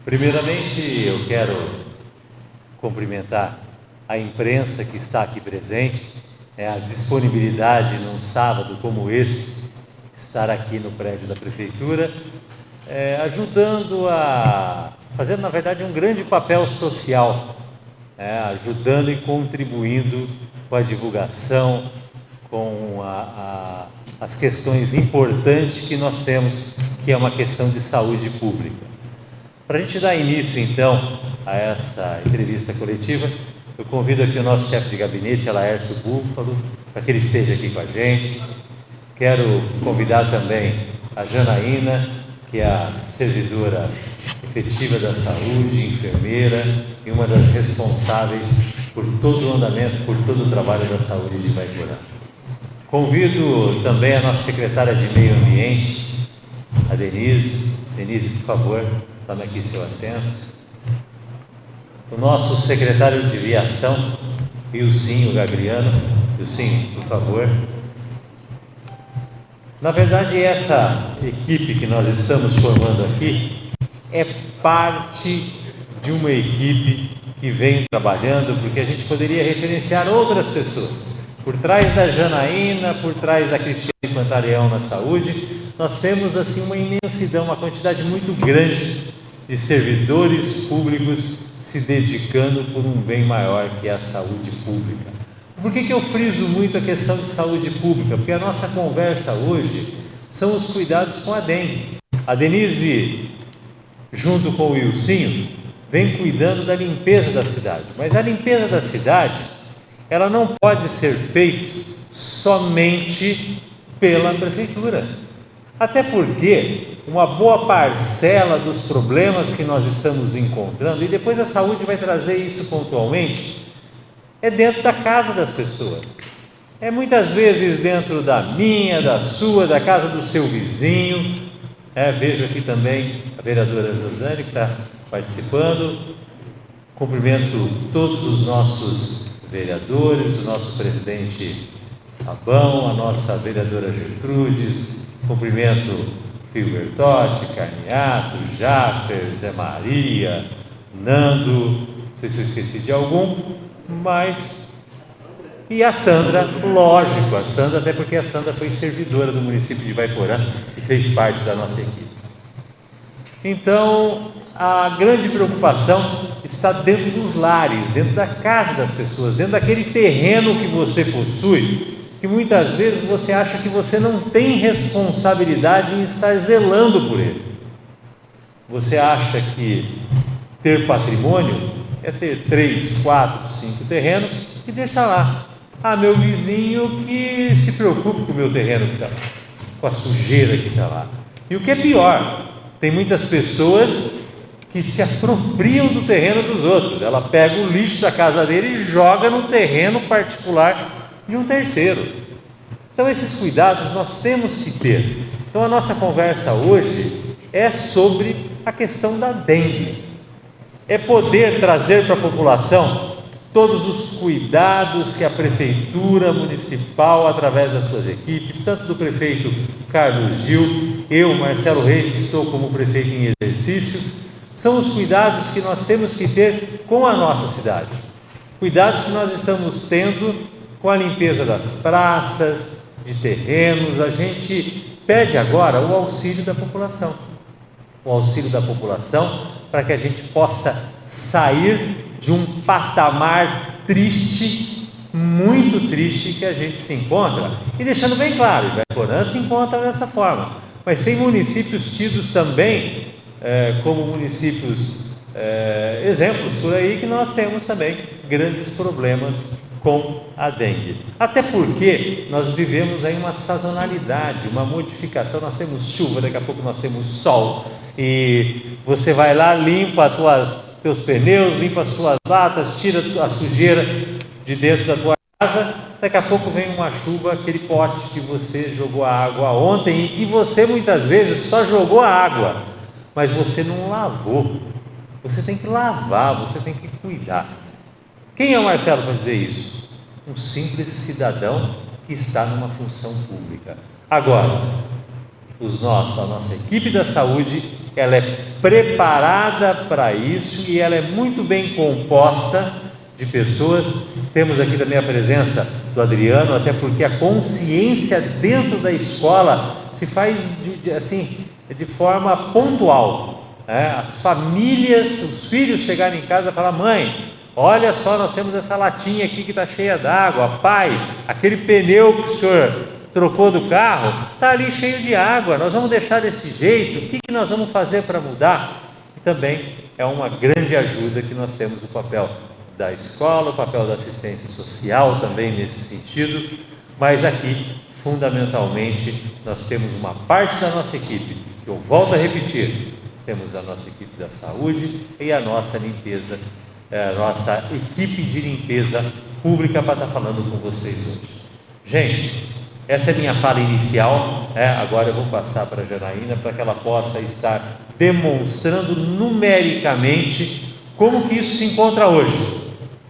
Primeiramente, eu quero cumprimentar a imprensa que está aqui presente, a disponibilidade num sábado como esse, estar aqui no prédio da Prefeitura, fazendo na verdade um grande papel social, ajudando e contribuindo com a divulgação, com as questões importantes que nós temos, que é uma questão de saúde pública. Para a gente dar início então a essa entrevista coletiva, eu convido aqui o nosso chefe de gabinete, Laércio Búfalo, para que ele esteja aqui com a gente. Quero convidar também a Janaína, que é a servidora efetiva da saúde, enfermeira e uma das responsáveis por todo o andamento, por todo o trabalho da saúde de Ivaiporã. Convido também a nossa secretária de Meio Ambiente, a Denise. Denise, por favor, tome aqui seu assento. O nosso secretário de Viação, Ilcinho Gagriano. Ilcinho, por favor. Na verdade, essa equipe que nós estamos formando aqui é parte de uma equipe que vem trabalhando, porque a gente poderia referenciar outras pessoas. Por trás da Janaína, por trás da Cristiane Pantaleão na saúde, nós temos assim uma imensidão, uma quantidade muito grande de servidores públicos se dedicando por um bem maior, que é a saúde pública. Por que eu friso muito a questão de saúde pública? Porque a nossa conversa hoje são os cuidados com a dengue. A Denise, junto com o Ilcinho, vem cuidando da limpeza da cidade. Mas a limpeza da cidade, ela não pode ser feita somente pela prefeitura. Até porque uma boa parcela dos problemas que nós estamos encontrando, e depois a saúde vai trazer isso pontualmente, é dentro da casa das pessoas. É muitas vezes dentro da minha, da sua, da casa do seu vizinho. Vejo aqui também a vereadora Josane, que está participando. Cumprimento todos os nossos vereadores, o nosso presidente Sabão, a nossa vereadora Gertrudes. Cumprimento Fio Bertotti, Carniato, Jaffer, Zé Maria, Nando, não sei se eu esqueci de algum, e a Sandra, lógico, a Sandra, até porque a Sandra foi servidora do município de Ivaiporã e fez parte da nossa equipe. Então, a grande preocupação está dentro dos lares, dentro da casa das pessoas, dentro daquele terreno que você possui, que muitas vezes você acha que você não tem responsabilidade em estar zelando por ele. Você acha que ter patrimônio é ter 3, 4, 5 terrenos e deixa lá. Meu vizinho que se preocupe com o meu terreno que está lá, com a sujeira que está lá. E o que é pior, tem muitas pessoas que se apropriam do terreno dos outros. Ela pega o lixo da casa dele e joga no terreno particular de um terceiro. Então esses cuidados nós temos que ter. Então a nossa conversa hoje é sobre a questão da dengue. É poder trazer para a população todos os cuidados que a Prefeitura Municipal, através das suas equipes, tanto do prefeito Carlos Gil, eu, Marcelo Reis, que estou como prefeito em exercício, são os cuidados que nós temos que ter com a nossa cidade. Cuidados que nós estamos tendo com a limpeza das praças, de terrenos. A gente pede agora o auxílio da população. O auxílio da população para que a gente possa sair de um patamar triste, muito triste, que a gente se encontra. E deixando bem claro, Ivaiporã se encontra dessa forma. Mas tem municípios tidos também como municípios exemplos por aí, que nós temos também grandes problemas com a dengue. Até porque nós vivemos aí uma sazonalidade, uma modificação. Nós temos chuva, daqui a pouco nós temos sol, e você vai lá, limpa teus pneus, limpa as suas latas, tira a sujeira de dentro da tua casa. Daqui a pouco vem uma chuva, aquele pote que você jogou a água ontem e que você muitas vezes só jogou a água, mas você não lavou. Você tem que lavar, você tem que cuidar. Quem é o Marcelo para dizer isso? Um simples cidadão que está numa função pública. Agora, a nossa equipe da saúde ela é preparada para isso e ela é muito bem composta de pessoas. Temos aqui também a presença do Adriano, até porque a consciência dentro da escola se faz de forma pontual, né? As famílias, os filhos chegarem em casa e falar: mãe, olha só, nós temos essa latinha aqui que está cheia d'água. Pai, aquele pneu que o senhor trocou do carro está ali cheio de água, nós vamos deixar desse jeito, o que nós vamos fazer para mudar? E também é uma grande ajuda que nós temos o papel da escola, o papel da assistência social também nesse sentido, mas aqui fundamentalmente nós temos uma parte da nossa equipe, que eu volto a repetir, temos a nossa equipe da saúde e a nossa limpeza, a nossa equipe de limpeza pública para estar falando com vocês hoje. Gente, essa é a minha fala inicial, agora eu vou passar para a Janaína para que ela possa estar demonstrando numericamente como que isso se encontra hoje.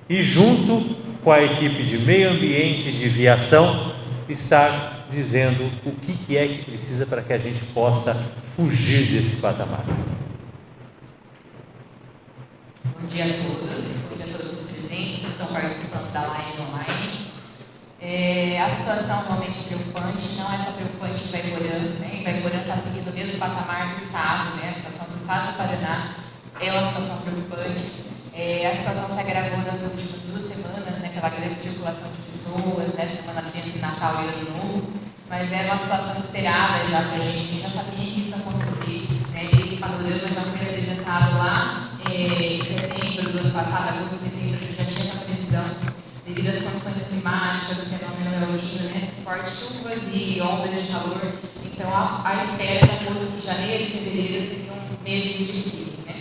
E junto com a equipe de meio ambiente e de viação, estar dizendo o que é que precisa para que a gente possa fugir desse patamar. Bom dia a todos os presentes que estão participando da live online. A situação realmente preocupante, não é só preocupante em Ivaiporã, né? Ivaiporã está seguindo o mesmo patamar do Estado, né? A situação do Estado do Paraná é uma situação preocupante. A situação se agravou nas últimas 2 semanas, né, pela grande circulação de pessoas, né, semana de Natal e Ano Novo, mas era uma situação esperada já para a gente já sabia que isso ia acontecer, né? Esse panorama já foi apresentado lá em setembro do ano passado, agosto, setembro, já tinha essa previsão, devido às condições climáticas, o fenômeno El Niño, né, fortes chuvas e ondas de calor. Então a espera de agosto, de janeiro e fevereiro seriam meses de crise, né?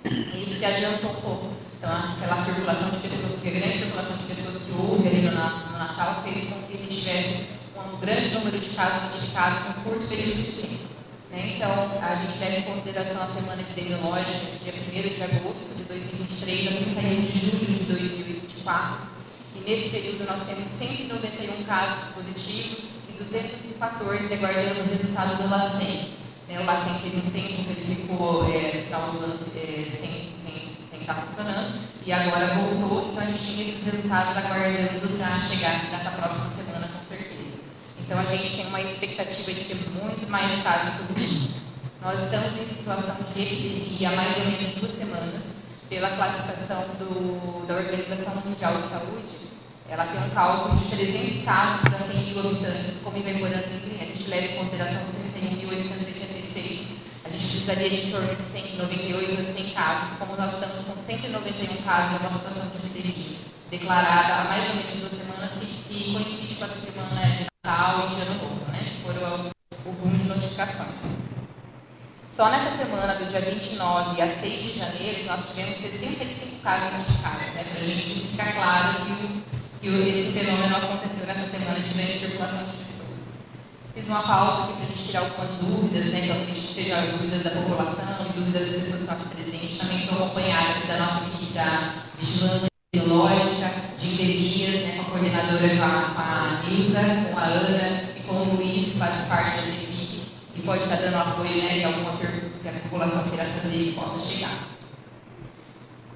E isso se adiantou um pouco. Então, aquela circulação de pessoas, que a grande circulação de pessoas que houve ali no Natal fez com que a gente tivesse um grande número de casos notificados em um curto período de tempo, né? Então, a gente leva em consideração a semana epidemiológica, dia 1º de agosto de 2023 a 31 de julho de 2024, e nesse período nós temos 191 casos positivos e 214 aguardando o resultado do LACEN. O LACEN teve um tempo que ele ficou final do ano sem estar funcionando, e agora voltou, então a gente tinha esses resultados aguardando para chegar nessa próxima semana, com certeza. Então a gente tem uma expectativa de ter muito mais casos positivos. Nós estamos em situação de epidemia há mais ou menos 2 semanas, pela classificação da Organização Mundial de Saúde. Ela tem um cálculo de 300 casos para 100 mil habitantes, como Ivaiporã tem, a gente leva em consideração 31.886. A gente precisaria de em torno de 198 a 100 casos, como nós estamos com 191 casos, é uma situação de epidemia declarada há mais ou menos 2 semanas, e coincide com essa semana de Natal e de Ano Novo, né? Foram o boom de notificações. Só nessa semana, do dia 29 a 6 de janeiro, nós tivemos 65 casos notificados, né? Para a gente ficar claro que esse fenômeno aconteceu nessa semana de grande circulação de pessoas. Fiz uma pauta aqui para a gente tirar algumas dúvidas, né? Então, que a gente seja dúvidas da população e dúvidas das pessoas que estão aqui presentes. Também estou acompanhada aqui da nossa equipe da vigilância epidemiológica, de endemias, né? Com a coordenadora, com a Nilza, com a Ana e com o Luiz, que faz parte dessa equipe, e pode estar dando apoio, né? Em alguma pergunta que a população queira fazer e possa chegar.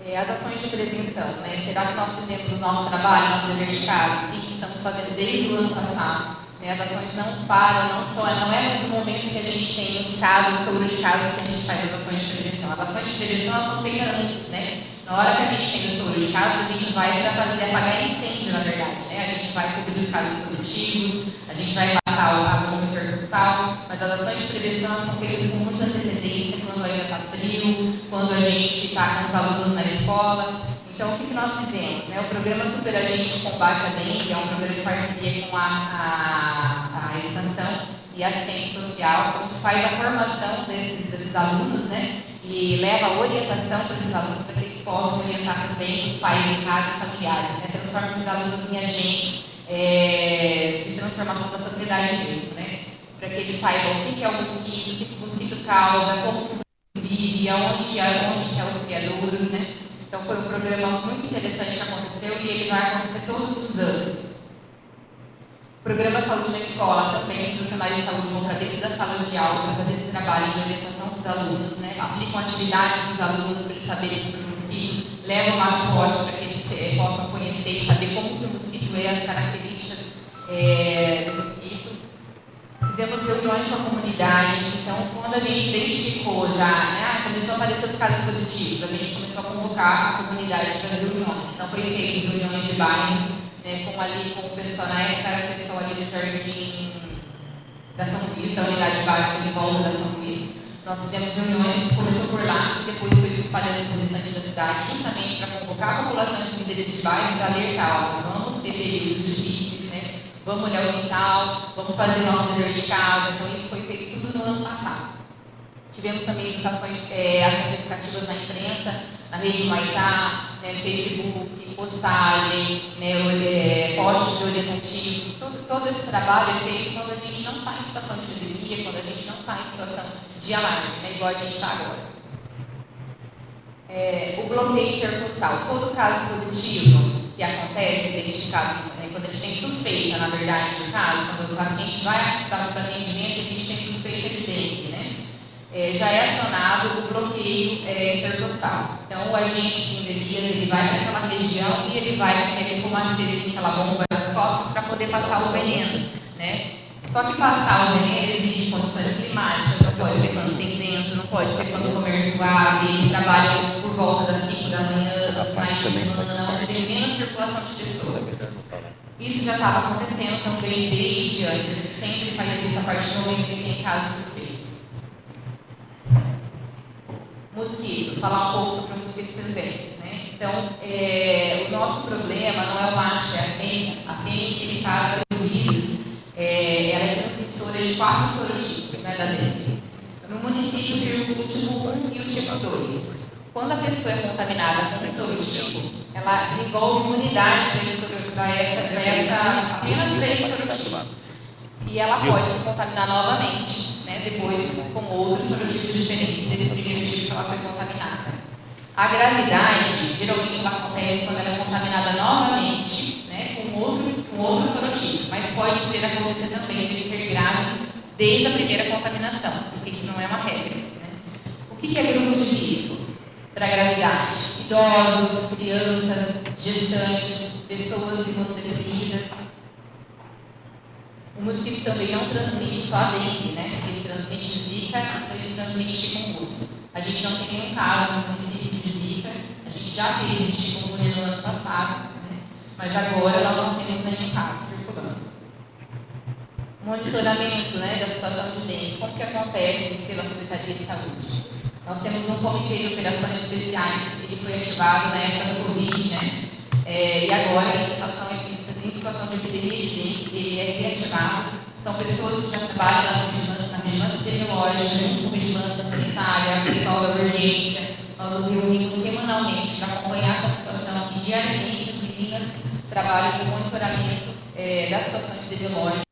As ações de prevenção, né? Será que nós fizemos o nosso trabalho, nosso dever de casa? Sim, estamos fazendo desde o ano passado. As ações não param, não é no momento que a gente tem os casos, estouro de casos, que a gente faz as ações de prevenção. As ações de prevenção, elas são feitas antes, né? Na hora que a gente tem o estouro de casos, a gente vai para fazer apagar incêndio, na verdade, né? A gente vai cobrir os casos positivos, a gente vai passar a bomba intercostal, mas as ações de prevenção, elas são feitas com muita antecedência, quando ainda está frio, quando a gente está com os alunos na escola. Então, o que nós fizemos? O programa Superagente de Combate à Dengue é um programa de parceria com a educação e assistência social, onde faz a formação desses alunos, né? E leva a orientação para esses alunos, para que eles possam orientar também os pais em casa, os familiares, né? Transforma esses alunos em agentes de transformação da sociedade mesmo, né? Para que eles saibam o que é o mosquito, o que o mosquito causa, como o mosquito vive, aonde que é os criadouros, né? Então, foi um programa muito interessante que aconteceu e ele vai acontecer todos os anos. O Programa Saúde na Escola, também os profissionais de saúde vão para dentro das salas de aula para fazer esse trabalho de orientação dos alunos, né? Aplicam atividades com os alunos para eles saberem sobre o mosquito, levam mascote para que eles possam conhecer e saber como que o mosquito é, as características do mosquito. Fizemos reuniões com a comunidade, então quando a gente identificou já, né, começou a aparecer os casos positivos, a gente começou a convocar a comunidade para reuniões. Então foi feito reuniões de bairro, com o pessoal, na época era o pessoal ali do Jardim da São Luís, da unidade básica em volta da São Luís. Nós fizemos reuniões, começou por lá, e depois foi se espalhando pelo restante da cidade, justamente para convocar a população de líderes de bairro para alertar, nós vamos ter períodos difíceis, né? Vamos olhar o quintal, vamos fazer nosso dever de casa. Então isso foi feito tudo no ano passado. Tivemos também ações educativas na imprensa, na rede Maitá, né, Facebook, postagem, né, posts orientativos. Todo esse trabalho é feito quando a gente não está em situação de epidemia, quando a gente não está em situação de alarme, né, igual a gente está agora. O bloqueio intercostal, todo caso positivo que acontece, identificado, quando a gente tem suspeita, na verdade, do caso, quando o paciente vai para o atendimento, a gente tem suspeita de dengue, né? Já é acionado o bloqueio intercostal. Então, o agente de endemias, ele vai para aquela região e ele vai com aquele fumacê, aquela bomba nas costas, para poder passar o veneno, né? Só que passar o veneno exige condições climáticas, não pode ser quando tem vento, não pode ser quando o comércio abre, eles trabalham por volta das 5 da manhã, dos finais de semana, onde tem menos circulação de pessoas. Isso já estava acontecendo também desde antes, a gente sempre faz isso a partir do momento que tem casos suspeitos. Mosquito, falar um pouco sobre o mosquito também, né? Então, o nosso problema não é o macho, é a fêmea. A fêmea que ele faz o vírus, ela é transmissora de 4 sorotipos, né, da dengue. No município circula o tipo 1 e o tipo 2. Quando a pessoa é contaminada com o sorotipo, ela desenvolve imunidade para apenas 3 sorotipos. E ela pode se contaminar novamente, né, depois com outros sorotipos diferentes desse primeiro tipo que ela foi contaminada. A gravidade, geralmente, ela acontece quando ela é contaminada novamente, né, com outro sorotipo, mas pode acontecer também de ser grave desde a primeira contaminação, porque isso não é uma regra, né? O que é grupo de risco para a gravidade? Idosos, crianças, gestantes, pessoas imunodeprimidas. O mosquito também não transmite só a dengue, né? Ele transmite zika, ele transmite chikungunya. A gente não tem nenhum caso no município de zika, a gente já teve chikungunya no ano passado, né? Mas agora nós não temos nenhum caso circulando. Monitoramento, né, da situação de dengue, como que acontece pela Secretaria de Saúde? Nós temos um comitê de operações especiais, ele foi ativado na época do Covid, né? E agora, em situação de epidemia de dengue, ele é reativado. São pessoas que já trabalham na vigilância epidemiológica, junto com a vigilância sanitária, o pessoal da urgência. Nós nos reunimos semanalmente para acompanhar essa situação e diariamente as meninas trabalham com o monitoramento da situação epidemiológica,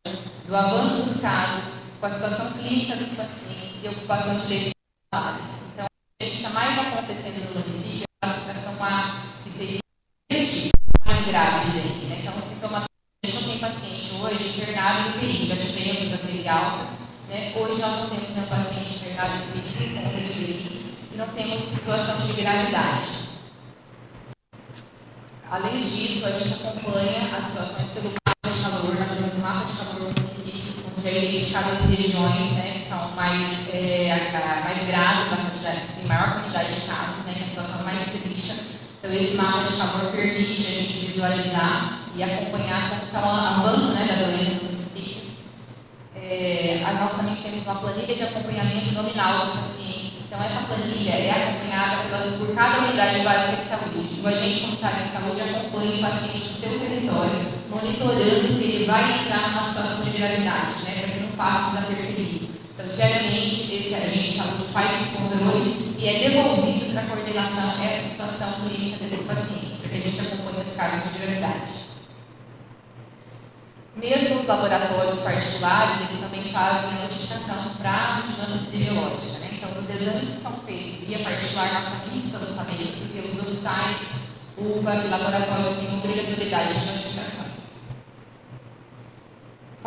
do avanço dos casos, com a situação clínica dos pacientes e ocupação de leitos hospitalares. Então, o que está mais acontecendo no município é a situação que seria mais grave de dengue, né? Então, o sintoma, a gente não tem paciente hoje internado em UTI, já tivemos a UTI alta, né? Hoje nós não temos um paciente internado em UTI por conta de UTI e não temos situação de gravidade. Além disso, a gente acompanha as situações pelo mapa de calor, nós temos um mapa de calor no município, onde é identificado as regiões, né, que são mais graves, tem maior quantidade de casos, né, que é a situação mais crítica. Então, esse mapa de calor permite a gente visualizar e acompanhar como está o avanço, né, da doença no município. Nós também temos uma planilha de acompanhamento nominal dos pacientes. Então, essa planilha é acompanhada por cada unidade básica de saúde. O agente comunitário de saúde acompanha o paciente do seu território, monitorando se ele vai entrar numa situação de gravidade, né, para que não passe desapercebido. Então, diariamente, esse agente de saúde faz esse controle e é devolvido para a coordenação essa situação clínica desses pacientes, para que a gente acompanhe os casos de gravidade. Mesmo os laboratórios particulares, eles também fazem a notificação para a vigilância epidemiológica, né? Então, os exames que são feitos via particular, nós também ficamos sabendo, porque os hospitais, UPA e laboratórios têm obrigatoriedade de notificação.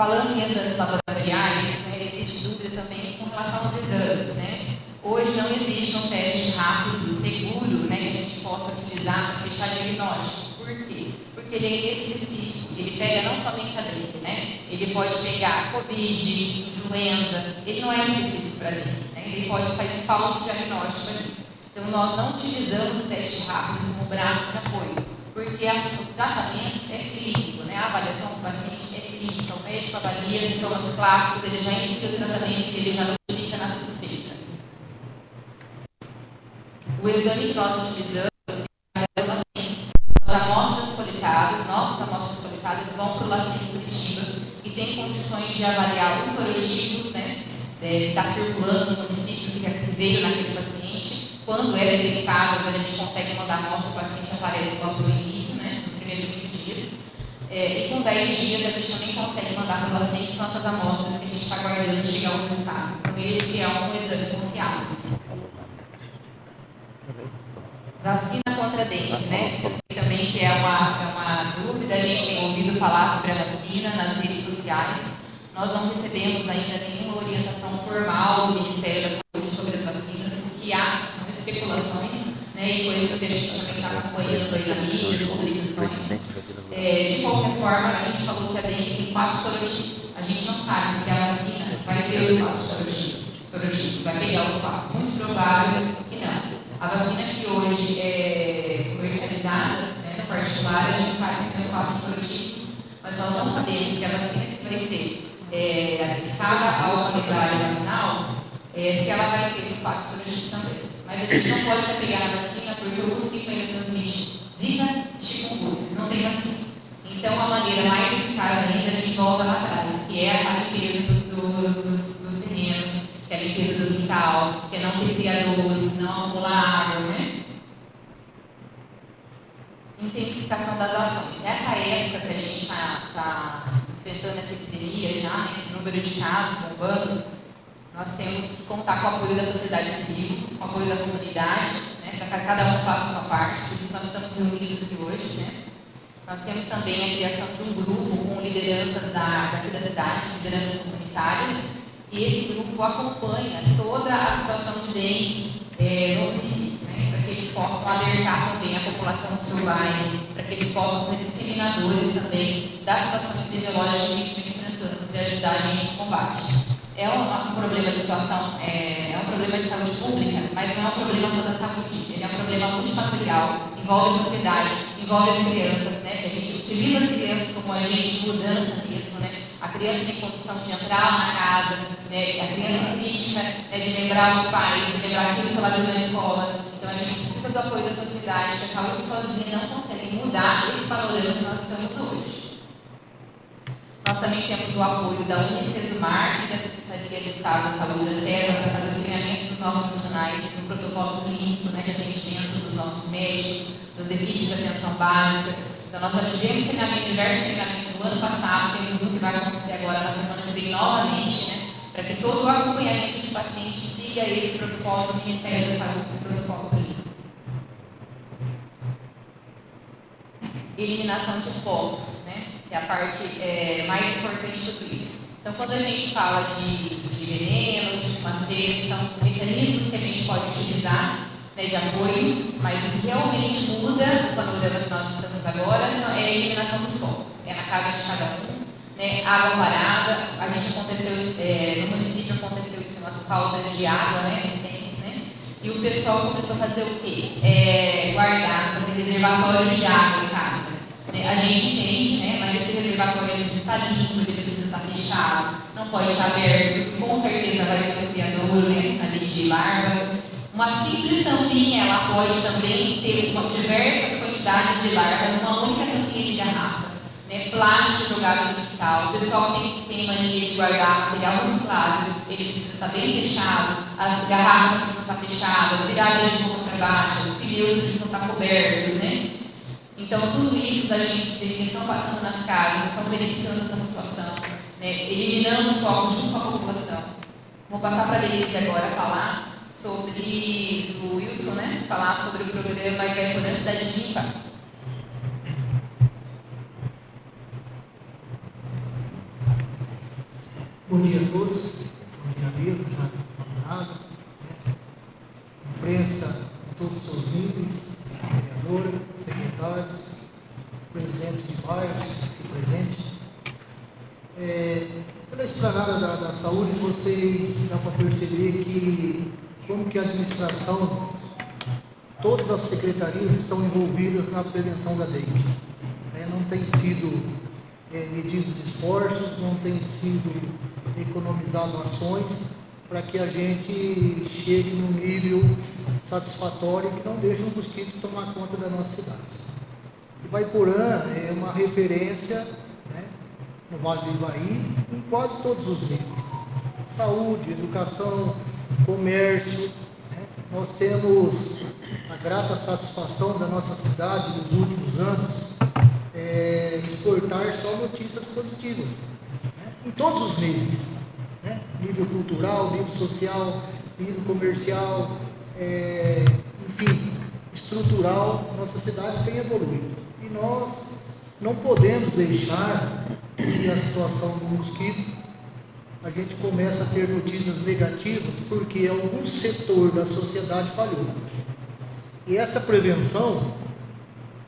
Falando em exames laboratoriais, né, existe dúvida também com relação aos exames, né? Hoje não existe um teste rápido, seguro, né, que a gente possa utilizar para fechar diagnóstico. Por quê? Porque ele é inespecífico, ele pega não somente a dengue, né? Ele pode pegar Covid, influenza, ele não é específico para dengue, né? Ele pode fazer um falso diagnóstico ali. Então nós não utilizamos o teste rápido como braço de apoio, porque o tratamento é clínico, né? A avaliação do paciente é clínica, o médico avalia sintomas clássicos, ele já inicia o tratamento, ele já notifica na suspeita. O exame que nós utilizamos é assim, as amostras coletadas, nossas amostras coletadas vão para o LACEN Curitiba e tem condições de avaliar os sorotipos, né, que está circulando no município, que veio naquele paciente. Quando é detectado, a gente consegue mandar a amostra, o paciente aparece logo no início, né, nos primeiros 5 dias. E com 10 dias a gente também consegue mandar para o LACEN, que são essas amostras que a gente está aguardando chegar ao resultado. Então esse é um exame confiável. Vacina contra a dengue, né? Eu sei também que é uma dúvida, a gente tem ouvido falar sobre a vacina nas redes sociais. Nós não recebemos ainda nenhuma orientação formal do Ministério da Saúde sobre as vacinas. O que há são especulações, né, e coisas que a gente também está acompanhando aí na mídia, as publicações. De qualquer forma, a gente falou que a dengue tem 4 sorotipos. A gente não sabe se a vacina vai ter os 4 sorotipos, vai pegar os 4. Muito provável que não. A vacina que hoje é comercializada, né, no particular, a gente sabe que tem os 4 sorotipos, mas nós não sabemos se a vacina que vai ser anexada ao calendário vacinal, se ela vai ter os 4 sorotipos também. Mas a gente não pode se apegar à vacina porque o mosquito ainda transmite Zika e chikungunya, não tem vacina. Então, a maneira mais eficaz ainda, a gente volta lá atrás, que é a limpeza dos terrenos, que é a limpeza do quintal, que é não ter criadouro, não acumular água, né? Intensificação das ações. Nessa época que a gente está enfrentando essa epidemia já, esse número de casos bombando, nós temos que contar com o apoio da sociedade civil, com o apoio da comunidade, né, para que cada um faça a sua parte, por isso nós estamos reunidos aqui hoje, né? Nós temos também a criação de um grupo com lideranças daqui da cidade, lideranças comunitárias, e esse grupo acompanha toda a situação de dengue no município, né, para que eles possam alertar também a população do seu bairro, para que eles possam ser disseminadores também da situação epidemiológica que a gente vem enfrentando, para ajudar a gente no combate. É um problema de situação, é um problema de saúde pública, mas não é um problema só da saúde, ele é um problema multifatorial, envolve a sociedade, envolve as crianças, né? A gente utiliza as crianças como agente de mudança mesmo, né? A criança tem condição de entrar na casa, né? A criança crítica, né? De lembrar os pais, de lembrar aquilo que ela viu na escola. Então a gente precisa do apoio da sociedade, que a saúde sozinha não consegue mudar esse panorama que nós estamos hoje. Nós também temos o apoio da Unicesumar e da Secretaria de Estado da Saúde da César para fazer o treinamento dos nossos profissionais no protocolo clínico, né, de atendimento dos nossos médicos, das equipes de atenção básica. Então, nós já tivemos diversos treinamentos no ano passado, temos um que vai acontecer agora na semana que vem novamente, né, para que todo o acompanhamento de paciente siga esse protocolo do Ministério da Saúde, esse protocolo clínico. Eliminação de focos, né? Que é a parte mais importante de tudo isso. Então, quando a gente fala de veneno, de fumaceira, são mecanismos que a gente pode utilizar, né, de apoio, mas o que realmente muda no panorama que nós estamos agora é a eliminação dos focos. É na casa de cada um, né, água parada. A gente no município aconteceu umas faltas de água, né, recentes, né, e o pessoal começou a fazer o quê? Guardar, fazer reservatório de água em casa. A gente entende, né, mas esse reservatório ele precisa estar limpo, ele precisa estar fechado, não pode estar aberto, com certeza vai ser um criador, né, ali de larva. Uma simples tampinha, ela pode também ter diversas quantidades de larva numa única tampinha de garrafa. Né, plástico jogado no quintal, o pessoal tem mania de guardar material reciclado, ele precisa estar bem fechado, as garrafas precisam estar fechadas, viradas de boca para baixo, os pneus precisam estar cobertos, né? Então, tudo isso da gente que estão passando nas casas, estão verificando essa situação, né, eliminando os focos junto com a população. Vou passar para a Denise agora falar sobre o Wilson, né, falar sobre o programa Itaipuna Cidade Limpa. Bom dia a todos, bom dia a mesa, já combinado, né? Imprensa em todos os seus níveis, vereadora, secretários, presidente de bairros, presente. Pela esplanada da saúde, vocês dá para perceber que como que a administração, todas as secretarias estão envolvidas na prevenção da dengue. Não tem sido medidos esforços, não tem sido economizado ações para que a gente chegue num nível satisfatório que não deixe um mosquito tomar conta da nossa cidade. Ivaiporã é uma referência, né, no Vale do Ivaí, em quase todos os níveis. Saúde, educação, comércio, né? Nós temos a grata satisfação da nossa cidade nos últimos anos exportar só notícias positivas, né? Em todos os níveis, né? Nível cultural, nível social, nível comercial, enfim, estrutural, nossa cidade tem evoluído. E nós não podemos deixar que a situação do mosquito, a gente começa a ter notícias negativas porque algum setor da sociedade falhou. E essa prevenção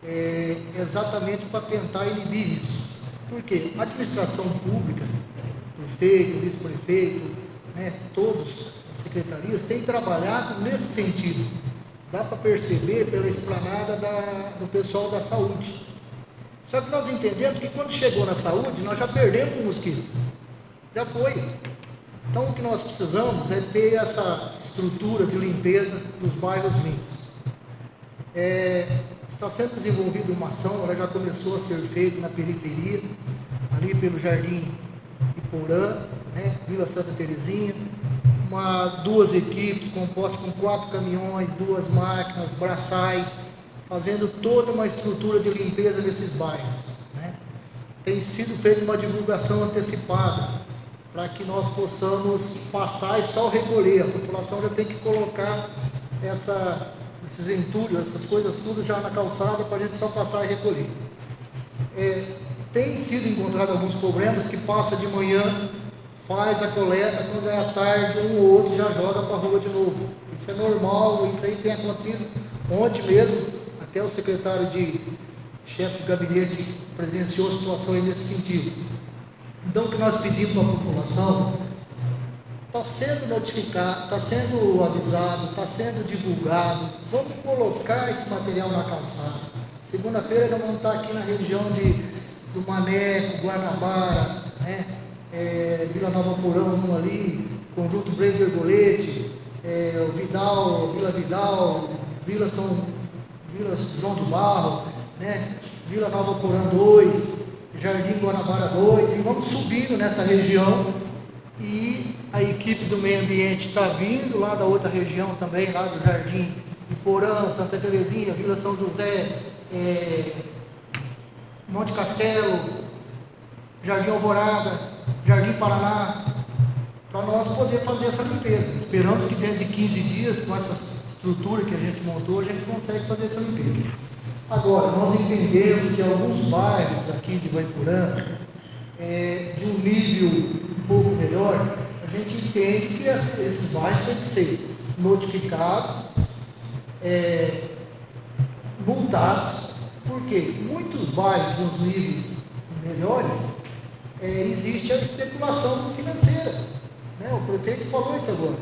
é exatamente para tentar inibir isso. Porque a administração pública, prefeito, vice-prefeito, né, todas as secretarias têm trabalhado nesse sentido. Dá para perceber pela esplanada do pessoal da saúde. Só que nós entendemos que quando chegou na saúde, nós já perdemos o mosquito. Já foi. Então o que nós precisamos é ter essa estrutura de limpeza dos bairros limpos. Está sendo desenvolvida uma ação, ela já começou a ser feita na periferia, ali pelo Jardim Iporã, né, Vila Santa Terezinha, duas equipes compostas com 4 caminhões, 2 máquinas, braçais, fazendo toda uma estrutura de limpeza nesses bairros, né? Tem sido feita uma divulgação antecipada para que nós possamos passar e só recolher. A população já tem que colocar esses entulhos, essas coisas tudo já na calçada para a gente só passar e recolher. Tem sido encontrado alguns problemas que passa de manhã, faz a coleta, quando é à tarde um ou outro já joga para a rua de novo. Isso é normal, isso aí tem acontecido ontem mesmo. Até o secretário chefe de gabinete presenciou situações nesse sentido. Então, o que nós pedimos para a população, está sendo notificado, está sendo avisado, está sendo divulgado, vamos colocar esse material na calçada. Segunda-feira nós vamos estar aqui na região do Maneco, Guanabara, né? Vila Nova Porão ali, Conjunto Blazer Golete, Vila Vidal, Vila João do Barro, né? Vila Nova Porã 2, Jardim Guanabara 2, e vamos subindo nessa região, e a equipe do meio ambiente está vindo lá da outra região também, lá do Jardim Iporã, Santa Terezinha, Vila São José, Monte Castelo, Jardim Alvorada, Jardim Paraná, para nós poder fazer essa limpeza. Esperamos que dentro de 15 dias, com essa estrutura que a gente montou, a gente consegue fazer essa limpeza. Agora, nós entendemos que alguns bairros aqui de Ivaiporã, de um nível um pouco melhor, a gente entende que esses bairros têm que ser notificados, multados, porque muitos bairros dos níveis melhores, existe a especulação financeira, né? O prefeito falou isso agora.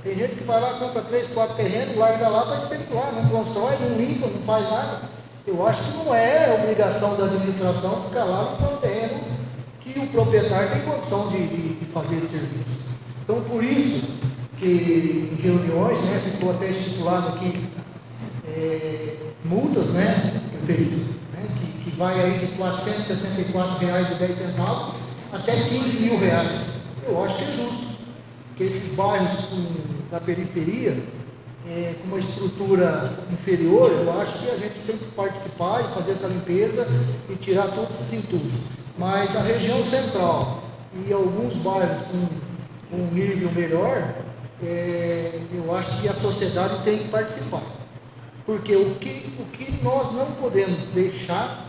Tem gente que vai lá, compra 3, 4 terrenos, larga lá para especular, não constrói, não limpa, não faz nada. Eu acho que não é obrigação da administração ficar lá no terreno que o proprietário tem condição de fazer esse serviço. Então, por isso que em reuniões, né, ficou até estipulado aqui multas, né, prefeito, né, que vai aí de R$ 464,10 até R$ 15 mil. Eu acho que é justo, porque esses bairros da periferia, com uma estrutura inferior, eu acho que a gente tem que participar e fazer essa limpeza e tirar todos esses entulhos. Mas a região central e alguns bairros com um nível melhor, eu acho que a sociedade tem que participar. Porque o que nós não podemos deixar,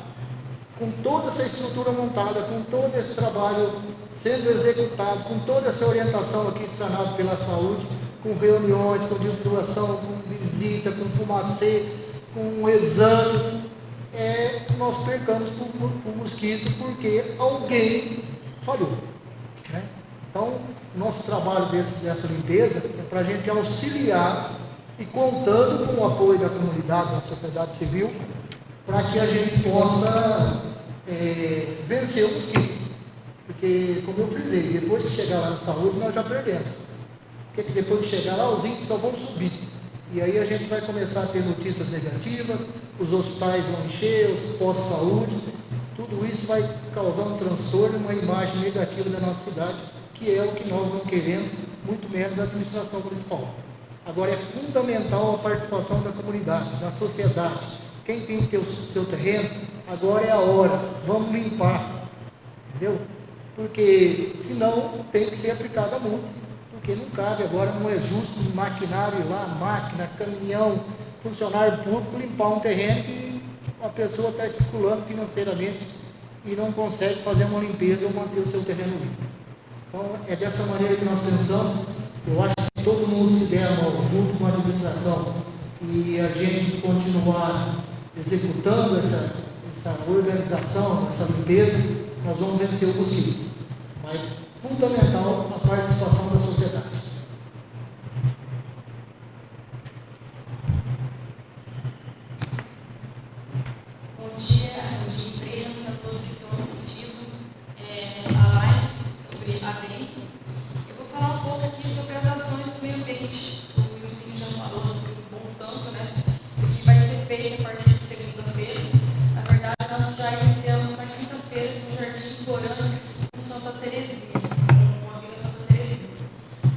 com toda essa estrutura montada, com todo esse trabalho sendo executado com toda essa orientação aqui explanada pela saúde, com reuniões, com divulgação, com visita, com fumacê, com exames, nós percamos por mosquito porque alguém falhou, né? Então, nosso trabalho dessa limpeza é para a gente auxiliar e contando com o apoio da comunidade, da sociedade civil, para que a gente possa vencer o mosquito. Porque, como eu frisei, depois que chegar lá na saúde, nós já perdemos. Porque depois que chegar lá, os índices só vão subir. E aí a gente vai começar a ter notícias negativas, os hospitais vão encher, os postos de saúde, tudo isso vai causar um transtorno, uma imagem negativa da nossa cidade, que é o que nós não queremos, muito menos a administração municipal. Agora é fundamental a participação da comunidade, da sociedade. Quem tem que ter o seu terreno, agora é a hora, vamos limpar, entendeu? Porque senão tem que ser aplicada a multa, porque não cabe agora, não é justo um maquinário ir lá, máquina, caminhão, funcionário público limpar um terreno que a pessoa está especulando financeiramente e não consegue fazer uma limpeza ou manter o seu terreno limpo. Então é dessa maneira que nós pensamos. Eu acho que todo mundo se der a mão junto com a administração e a gente continuar executando essa organização, essa limpeza, nós vamos vencer o mosquito. Mas fundamental a participação da sociedade. Bom dia, imprensa, todos que estão assistindo a live sobre a dengue. Eu vou falar um pouco aqui sobre as ações do meio ambiente. O Wilson já falou assim, um bom tanto, né? O que vai ser feito a partir de segunda-feira. Na verdade, nós já iniciamos na quinta-feira com o Jardim Porã, com Santa Terezinha, com a Vila Santa Terezinha.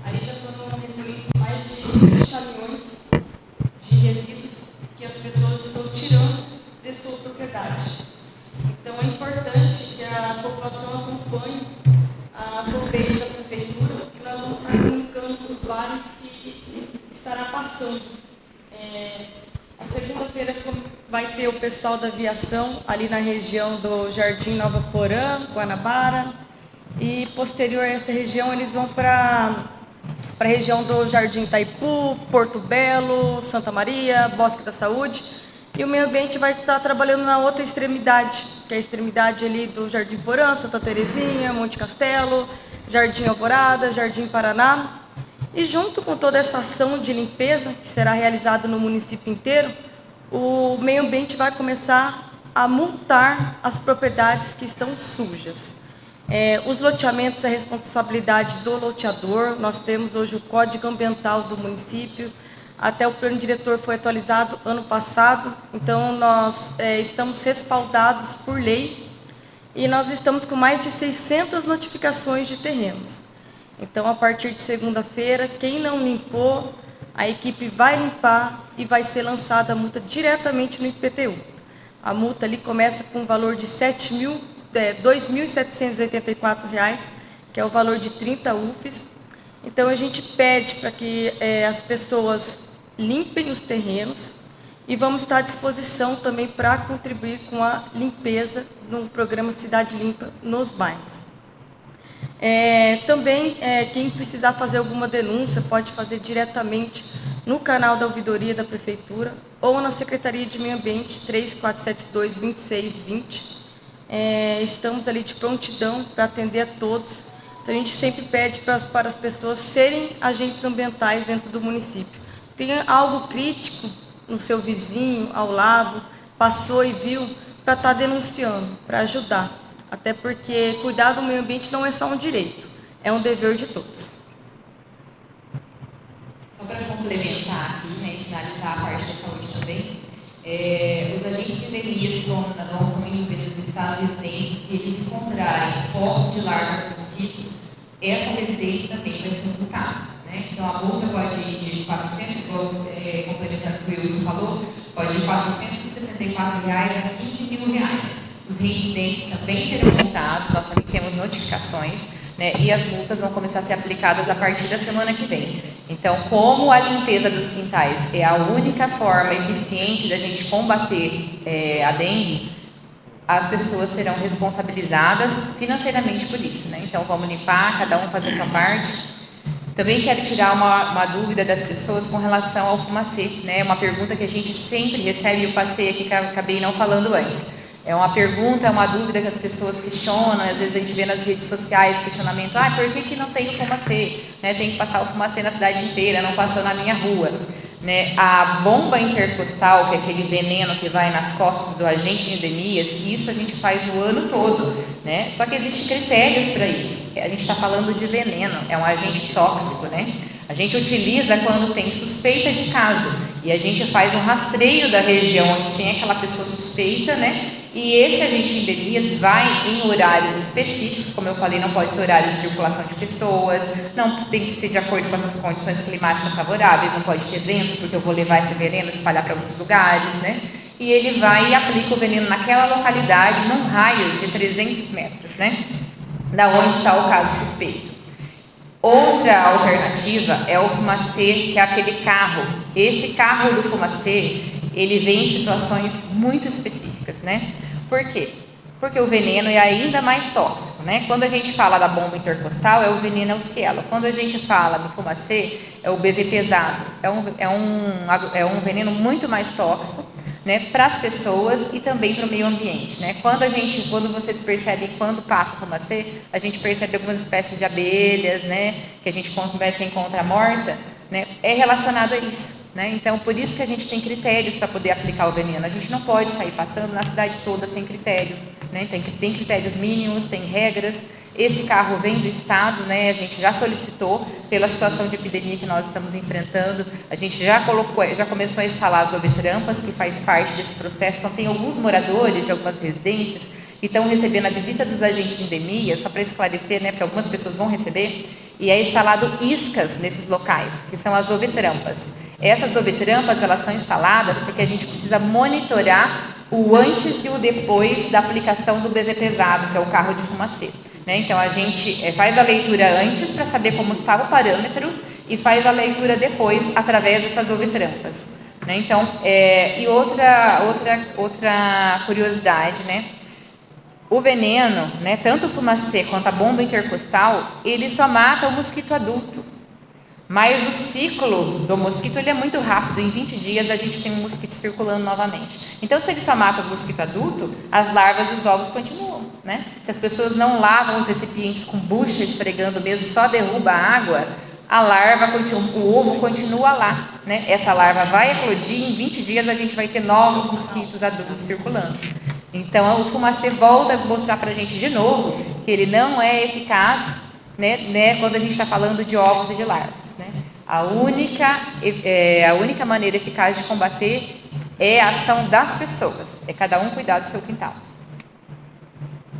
Aí já foram recolhidos mais de 20 caminhões de resíduos que as pessoas estão tirando de sua propriedade. Então é importante que a população acompanhe a fanpage da prefeitura, que nós vamos estar comunicando os bares que estará passando. A segunda-feira vai ter o pessoal da aviação ali na região do Jardim Nova Porã, Guanabara, e posterior a essa região eles vão para a região do Jardim Itaipu, Porto Belo, Santa Maria, Bosque da Saúde, e o meio ambiente vai estar trabalhando na outra extremidade, que é a extremidade ali do Jardim Porã, Santa Terezinha, Monte Castelo, Jardim Alvorada, Jardim Paraná. E junto com toda essa ação de limpeza que será realizada no município inteiro, o meio ambiente vai começar a multar as propriedades que estão sujas. Os loteamentos é responsabilidade do loteador. Nós temos hoje o Código Ambiental do município, até o plano diretor foi atualizado ano passado, então nós estamos respaldados por lei e nós estamos com mais de 600 notificações de terrenos. Então, a partir de segunda-feira, quem não limpou, a equipe vai limpar e vai ser lançada a multa diretamente no IPTU. A multa ali começa com um valor de R$ 2.784, que é o valor de 30 UFs. Então, a gente pede para que as pessoas limpem os terrenos e vamos estar à disposição também para contribuir com a limpeza no programa Cidade Limpa nos bairros. Também, quem precisar fazer alguma denúncia pode fazer diretamente no canal da ouvidoria da Prefeitura ou na Secretaria de Meio Ambiente 3472-2620. Estamos ali de prontidão para atender a todos. Então, a gente sempre pede para as pessoas serem agentes ambientais dentro do município. Tem algo crítico no seu vizinho, ao lado, passou e viu, para estar denunciando, para ajudar. Até porque cuidar do meio ambiente não é só um direito, é um dever de todos. Só para complementar aqui, né, e finalizar a parte da saúde também, os agentes de endemias vão comigo pelas estados residências, se eles encontrarem foco de larva do mosquito, essa residência também vai ser multada. Então, a multa pode ir de 400, complementando o que o Wilson falou, pode ir de R$ 464 a R$ 15.000. Os reincidentes também serão multados, nós também temos notificações, né, e as multas vão começar a ser aplicadas a partir da semana que vem. Então, como a limpeza dos quintais é a única forma eficiente da gente combater a dengue, as pessoas serão responsabilizadas financeiramente por isso, né? Então vamos limpar, cada um fazer a sua parte. Também quero tirar uma dúvida das pessoas com relação ao fumacê, né? Uma pergunta que a gente sempre recebe, eu passei aqui que eu acabei não falando antes. É uma pergunta, é uma dúvida que as pessoas questionam, às vezes a gente vê nas redes sociais questionamento, por que não tem o fumacê? Né? Tem que passar o fumacê na cidade inteira, não passou na minha rua. Né? A bomba intercostal, que é aquele veneno que vai nas costas do agente de endemias, isso a gente faz o ano todo, né? Só que existem critérios para isso. A gente está falando de veneno, é um agente tóxico, né? A gente utiliza quando tem suspeita de caso e a gente faz um rastreio da região onde tem aquela pessoa suspeita, né? E esse agente de endemias vai em horários específicos, como eu falei, não pode ser horário de circulação de pessoas, não tem que ser de acordo com as condições climáticas favoráveis, não pode ter vento, porque eu vou levar esse veneno e espalhar para outros lugares, né? E ele vai e aplica o veneno naquela localidade, num raio de 300 metros, né? Da onde está o caso suspeito. Outra alternativa é o fumacê, que é aquele carro. Esse carro do fumacê, ele vem em situações muito específicas, né? Por quê? Porque o veneno é ainda mais tóxico, né? Quando a gente fala da bomba intercostal, é o veneno ao cielo. Quando a gente fala do fumacê, é o BV pesado. É um veneno muito mais tóxico, né, para as pessoas e também para o meio ambiente, né? Quando vocês percebem, quando passa o fumacê, a gente percebe algumas espécies de abelhas, né, que a gente começa a encontrar morta, né, é relacionado a isso, né? Então, por isso que a gente tem critérios para poder aplicar o veneno. A gente não pode sair passando na cidade toda sem critério, né? Tem critérios mínimos, tem regras. Esse carro vem do Estado, né? A gente já solicitou pela situação de epidemia que nós estamos enfrentando. A gente já começou a instalar as ovitrampas, que faz parte desse processo. Então, tem alguns moradores de algumas residências que estão recebendo a visita dos agentes de endemia, só para esclarecer, né? Porque algumas pessoas vão receber, e é instalado iscas nesses locais, que são as ovitrampas. Essas ovitrampas, elas são instaladas porque a gente precisa monitorar o antes e o depois da aplicação do BV pesado, que é o carro de fumacê. Então, a gente faz a leitura antes para saber como estava o parâmetro e faz a leitura depois através dessas ovitrampas. Então, e outra curiosidade, né? O veneno, né, tanto o fumacê quanto a bomba intercostal, ele só mata o mosquito adulto. Mas o ciclo do mosquito ele é muito rápido, em 20 dias a gente tem um mosquito circulando novamente. Então, se ele só mata o mosquito adulto, as larvas e os ovos continuam, né? Se as pessoas não lavam os recipientes com bucha, esfregando mesmo, só derruba a água, a larva continua, o ovo continua lá, né? Essa larva vai eclodir e em 20 dias a gente vai ter novos mosquitos adultos circulando. Então, o fumacê volta a mostrar para a gente de novo que ele não é eficaz, né, quando a gente está falando de ovos e de larvas, né? A única maneira eficaz de combater é a ação das pessoas, é cada um cuidar do seu quintal.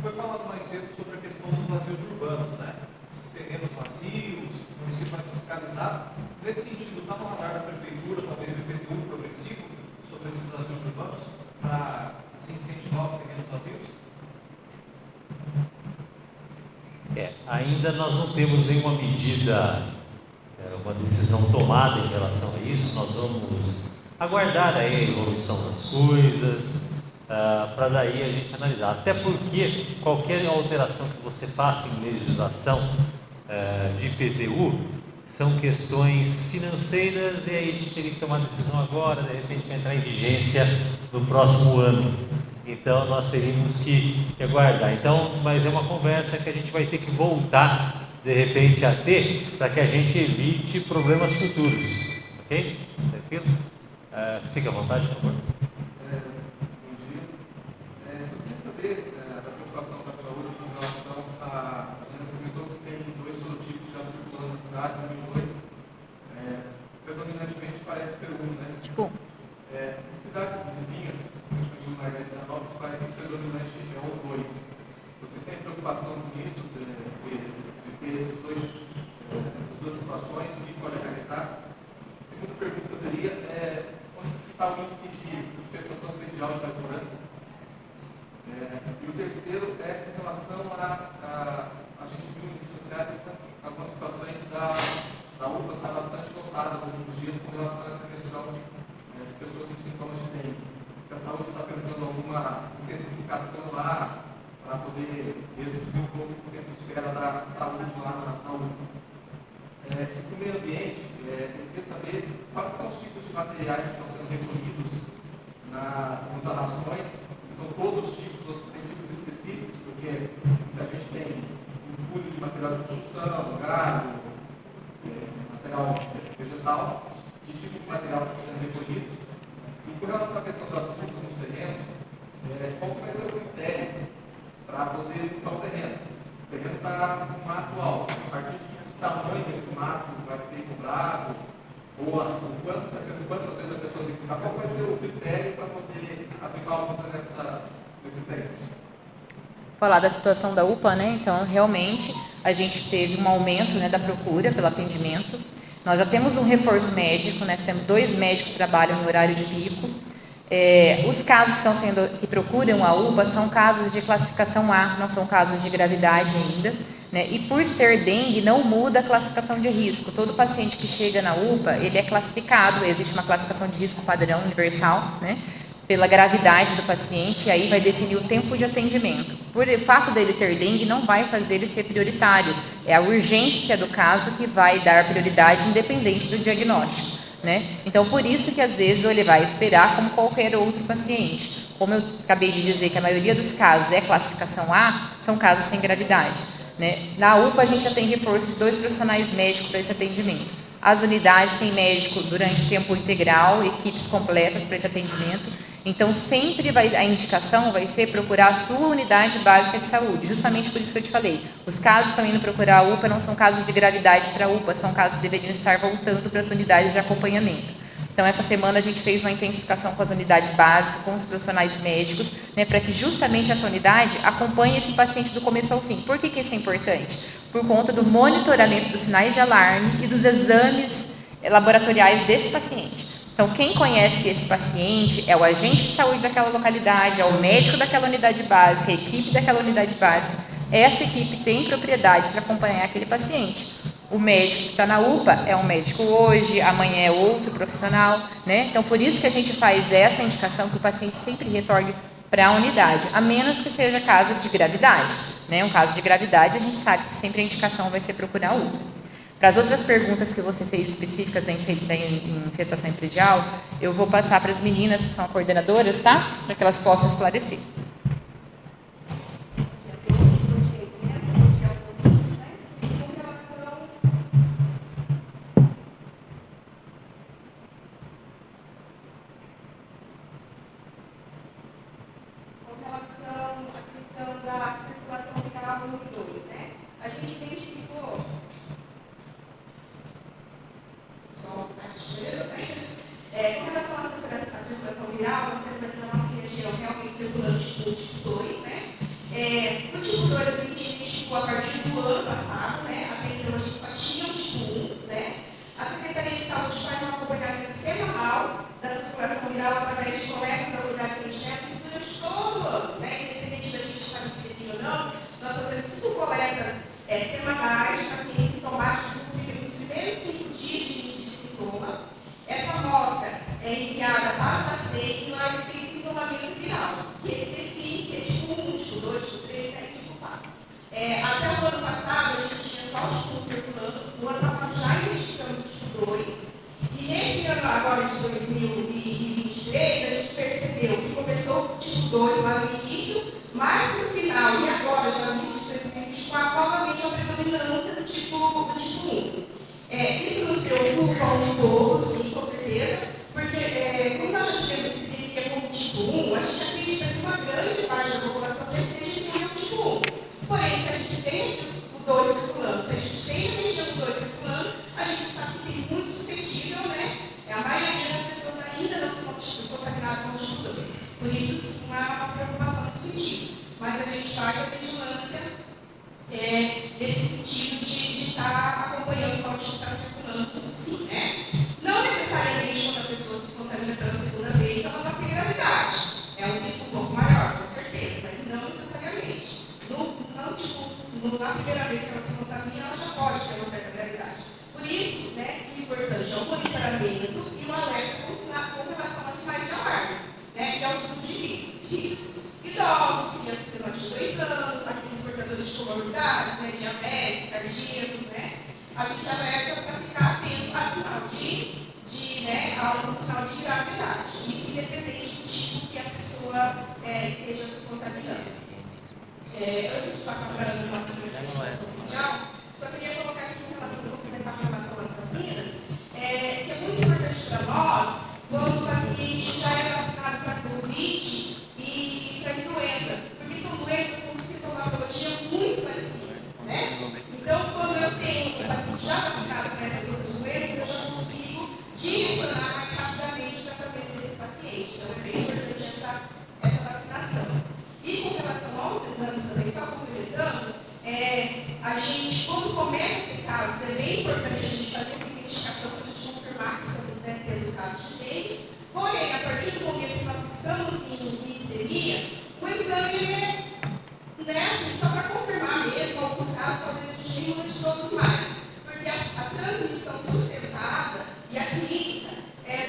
Foi falado mais cedo sobre a questão dos vazios urbanos, né? Esses terrenos vazios, o município vai fiscalizar. Nesse sentido, está no radar da prefeitura, talvez do IPTU progressivo, sobre esses vazios urbanos, para se incentivar os terrenos vazios? Ainda nós não temos nenhuma medida, uma decisão tomada em relação a isso. Nós vamos aguardar aí a evolução das coisas, para daí a gente analisar. Até porque qualquer alteração que você faça em legislação de IPTU são questões financeiras e aí a gente teria que tomar decisão agora, de repente vai entrar em vigência no próximo ano. Então, nós teríamos que aguardar. Então, mas é uma conversa que a gente vai ter que voltar, de repente, a ter, para que a gente evite problemas futuros. Ok? Tranquilo? Fique à vontade, por favor. Bom dia. Eu queria saber da preocupação da saúde com relação a... A senhora comentou que tem 2 solotipos já circulando na cidade, 1 e 2. Predominantemente parece ser né? Tipo? Em cidades vizinhas, principalmente no Margarida da Nova, parece que predominante é 1 ou 2. Vocês têm preocupação com isso, de ter essas duas situações, o que pode acarretar? A segunda pergunta poderia onde está o índice de infestação predial de carburante? E o terceiro é em relação a gente viu em redes sociais algumas situações da UPA está bastante lotada nos últimos dias com relação a essa questão de pessoas com sintomas de dengue. Se a saúde está pensando em alguma intensificação lá, as instalações, se são todos os tipos ou se tem tipos específicos, porque a gente tem um descuido de material de construção, gado, material vegetal, que tipo de material está sendo recolhido. E com relação à questão das curvas nos terrenos, qual que vai ser o critério para poder limpar o terreno? O terreno está com mato alto. A partir de que tamanho desse mato vai ser cobrado? Ou quantas vezes a pessoa tem que ficar? Qual vai ser o critério para poder aplicar uma multa nesses terrenos? Falar da situação da UPA, né? Então, realmente, a gente teve um aumento, né, da procura pelo atendimento. Nós já temos um reforço médico, nós temos 2 médicos que trabalham no horário de pico. Os casos que procuram a UPA são casos de classificação A, não são casos de gravidade ainda, né? E por ser dengue, não muda a classificação de risco. Todo paciente que chega na UPA, ele é classificado, existe uma classificação de risco padrão universal, né? Pela gravidade do paciente, e aí vai definir o tempo de atendimento. Por fato dele ter dengue, não vai fazer ele ser prioritário. É a urgência do caso que vai dar prioridade independente do diagnóstico, né? Então, por isso que às vezes ele vai esperar como qualquer outro paciente. Como eu acabei de dizer que a maioria dos casos é classificação A, são casos sem gravidade, né? Na UPA, a gente já tem reforço de 2 profissionais médicos para esse atendimento. As unidades têm médico durante tempo integral, equipes completas para esse atendimento. Então, sempre a indicação vai ser procurar a sua unidade básica de saúde, justamente por isso que eu te falei. Os casos que estão indo procurar a UPA não são casos de gravidade para a UPA, são casos que deveriam estar voltando para as unidades de acompanhamento. Então, essa semana a gente fez uma intensificação com as unidades básicas, com os profissionais médicos, né, para que justamente essa unidade acompanhe esse paciente do começo ao fim. Por que isso é importante? Por conta do monitoramento dos sinais de alarme e dos exames laboratoriais desse paciente. Então, quem conhece esse paciente é o agente de saúde daquela localidade, é o médico daquela unidade básica, a equipe daquela unidade básica. Essa equipe tem propriedade para acompanhar aquele paciente. O médico que está na UPA é um médico hoje, amanhã é outro profissional, né? Então, por isso que a gente faz essa indicação que o paciente sempre retorne para a unidade, a menos que seja caso de gravidade, né? Um caso de gravidade, a gente sabe que sempre a indicação vai ser procurar a UPA. Para as outras perguntas que você fez específicas da infestação predial, eu vou passar para as meninas que são coordenadoras, tá? Para que elas possam esclarecer. Com relação à circulação viral, nós temos aqui na nossa região realmente circulante do tipo 2, né? No tipo 2, a gente identificou a partir do ano passado, né? Até então a gente só tinha o tipo 1, né? A Secretaria de Saúde faz um acompanhamento semanal da circulação viral através de colegas da unidade científica durante todo o ano, né? Independente da gente estar no período ou não, nós fazemos 5 coletas semanais de pacientes sintomáticos nos primeiros 5 dias de início de sintoma. Essa amostra é enviada para o paciente e lá é feito isolamento viral, que ele define se é tipo 1, tipo 2, tipo 3, né, tipo 4. Até o ano passado, a gente tinha só o tipo 1 circulando, no ano passado já identificamos o tipo 2, e nesse ano agora de 2023, a gente percebeu que começou o tipo 2 lá no início, mas no final e agora, já no início de 2024, novamente a predominância do tipo 1. Isso nos preocupa um pouco, sim, com certeza, porque como nós já tivemos epidemia como tipo 1, a gente acredita que uma grande parte da população já esteja imune ao tipo 1. Porém, se a gente tem o 2 circulando, se a gente tem a região do 2 circulando, a gente sabe que tem muito suscetível, né? A maioria das pessoas ainda não se contaminaram com o tipo 2. Por isso, sim, uma preocupação nesse sentido. Mas a gente faz a vigilância nesse sentido de estar acompanhando qual tipo está circulando, sim, né? Não necessariamente quando a pessoa se contamina pela segunda vez, ela vai ter gravidade. É um risco um pouco maior, com certeza, mas não necessariamente. Na primeira vez que ela se contamina, ela já pode ter uma certa gravidade. Por isso, né, o importante é o monitoramento e o alerta com relação aos sinais de alarme, né, que é o estudo de risco. Idosos, crianças acima de 2 anos, aqueles portadores de comorbidades, né, diabetes, cardíacos, né, a gente alerta para ficar atento a sinal algum sinal de gravidade. Isso independente do tipo que pessoa esteja se contaminando. Antes de passar para a nossa legislação mundial, só queria colocar aqui em relação às vacinas, que é muito importante para nós quando o paciente já é vacinado para Covid e para influenza, porque são doenças com sintomatologia muito parecida, né? Então, quando eu tenho o paciente já vacinado para essas outras doenças, eu já consigo direcionar mais rapidamente o tratamento desse paciente. Então, é bem importante essa vacinação. E com relação aos exames também, só complementando, a gente, quando começa a ter casos, é bem importante a gente fazer essa identificação para a gente confirmar que estamos tendo o caso de dengue. Porém, a partir do momento que nós estamos em epidemia, o exame assim, só para confirmar mesmo, alguns casos talvez a gente nem mude todos mais, porque a transmissão sustentada e a clínica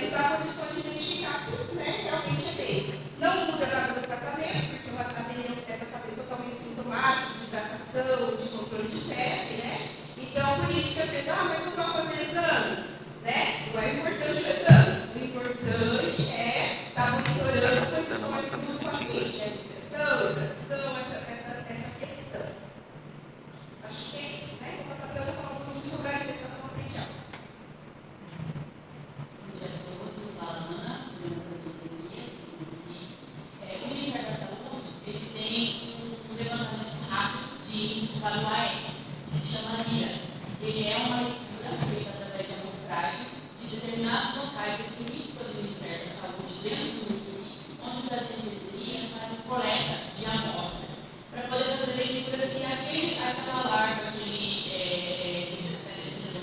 nos dá condições de identificar que realmente é dengue. Não muda nada do tratamento, porque a dengue é um tratamento totalmente sintomático, de hidratação, de controle de febre, né? Então, por isso que às vezes, mas não pode fazer exame, né? Não é importante o exame. O importante é estar monitorando as condições do paciente, né? Dispersão, hidratação, essa questão. Acho que é isso, né? Vou passar para ela falar um pouquinho sobre a manifestação predial. Bom dia a todos, sou a Ana, do o Ministério da Saúde ele tem um levantamento rápido de índice para o AES, que se chama RIA. Ele é uma leitura feita através de amostragem de determinados locais definidos pelo Ministério da Saúde dentro do município, onde as diretorias fazem coleta de amostras, para poder fazer leitura se aquela larva, aquele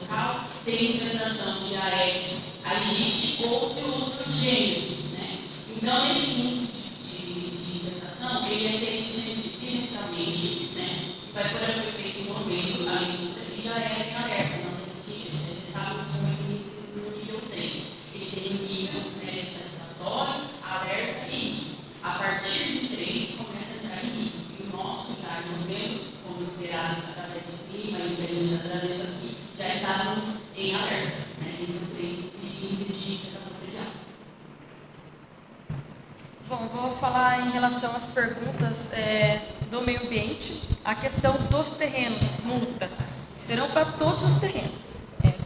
local tem infestação de Aedes aegypti ou de outros gêneros, né? Então, nesse índice de infestação, ele é feito sempre trimestralmente, né? Agora foi feito em novembro a leitura e já é em alerta. Nós estávamos com esse índice no nível 3. Ele tem um nível de satisfatório, alerta e risco. A partir de 3 começa a entrar em risco. E o nosso já em novembro, como esperado através do clima e o que a gente está trazendo aqui, já estávamos em alerta, né? Nível 3 e índice de infestação predial. Bom, vou falar em relação às perguntas do meio ambiente. A questão dos terrenos, multa, serão para todos os terrenos.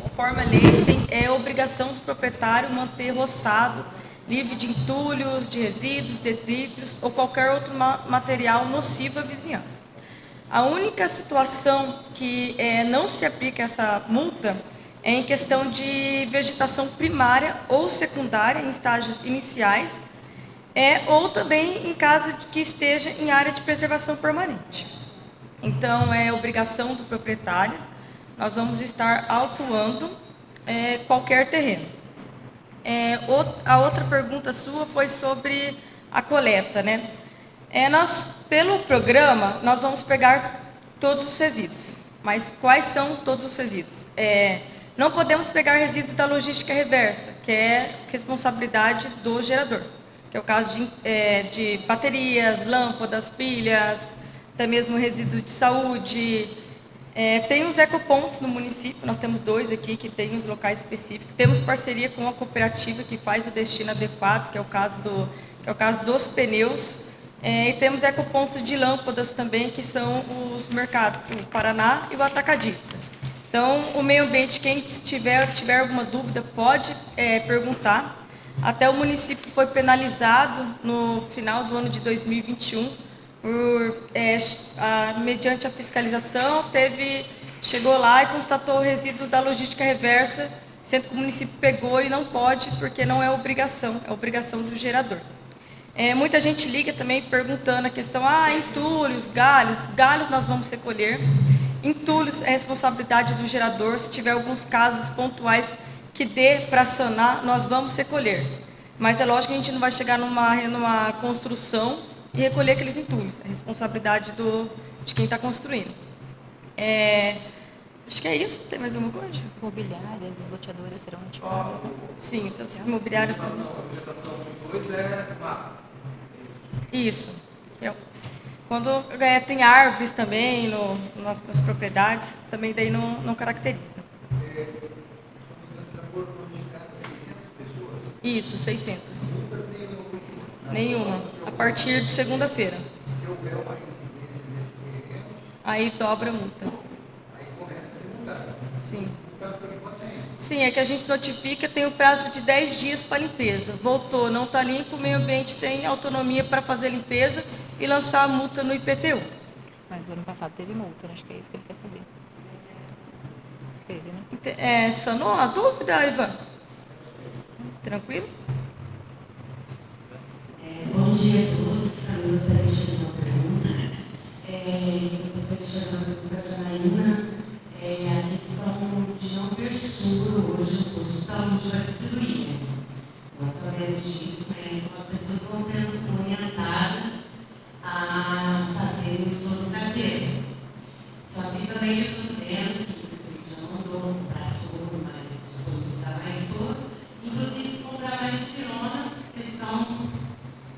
Conforme a lei, é obrigação do proprietário manter roçado, livre de entulhos, de resíduos, detritos ou qualquer outro material nocivo à vizinhança. A única situação que não se aplica essa multa é em questão de vegetação primária ou secundária em estágios iniciais, ou também em caso de que esteja em área de preservação permanente. Então, é obrigação do proprietário, nós vamos estar autuando qualquer terreno. A outra pergunta sua foi sobre a coleta, né? Nós, pelo programa, nós vamos pegar todos os resíduos, mas quais são todos os resíduos? Não podemos pegar resíduos da logística reversa, que é responsabilidade do gerador, que é o caso de baterias, lâmpadas, pilhas, até mesmo resíduo de saúde. Tem os ecopontos no município, nós temos 2 aqui que tem os locais específicos. Temos parceria com a cooperativa que faz o destino adequado, que é o caso dos pneus. E temos ecopontos de lâmpadas também, que são os mercados, o Paraná e o Atacadista. Então, o meio ambiente, quem tiver alguma dúvida, pode perguntar. Até o município foi penalizado no final do ano de 2021, mediante a fiscalização, chegou lá e constatou o resíduo da logística reversa, sendo que o município pegou e não pode, porque não é obrigação, é obrigação do gerador. Muita gente liga também perguntando a questão, entulhos, galhos nós vamos recolher. Entulhos é responsabilidade do gerador, se tiver alguns casos pontuais que dê para sanar, nós vamos recolher. Mas é lógico que a gente não vai chegar numa construção e recolher aqueles entulhos. É responsabilidade de quem está construindo. Acho que é isso. Tem mais alguma coisa? As imobiliárias, os loteadores serão ativadas, né? Sim, então as imobiliárias também. A vegetação de 2 é mato. Isso. Quando tem árvores também nas propriedades, também daí não caracteriza. Foram notificadas 600 pessoas. Isso, 600. Muitas nem no Nenhuma. A partir de segunda-feira. Se houver uma incidência nesse terreno, Aí dobra a multa. aí começa a ser multado. Sim. Multado por enquanto é. Sim, é que a gente notifica, tem o prazo de 10 dias para limpeza. Voltou, não está limpo, o meio ambiente tem autonomia para fazer a limpeza e lançar a multa no IPTU. Mas o ano passado teve multa, né? Acho que é isso que ele quer saber. Teve, né? Sanou a dúvida, Ivan? Tranquilo? Bom dia a todos. Eu gostaria de fazer uma pergunta. Eu gostaria de fazer uma pergunta para a Janaína. A questão de não ter soro hoje no posto de saúde para distribuir. Né? Nós sabemos disso, né? Então as pessoas estão sendo orientadas a fazer o soro caseiro. Só que também já estou sabendo que o prefeito já mandou comprar soro, mas disponibilizar mais soro, inclusive comprar mais de pirona, questão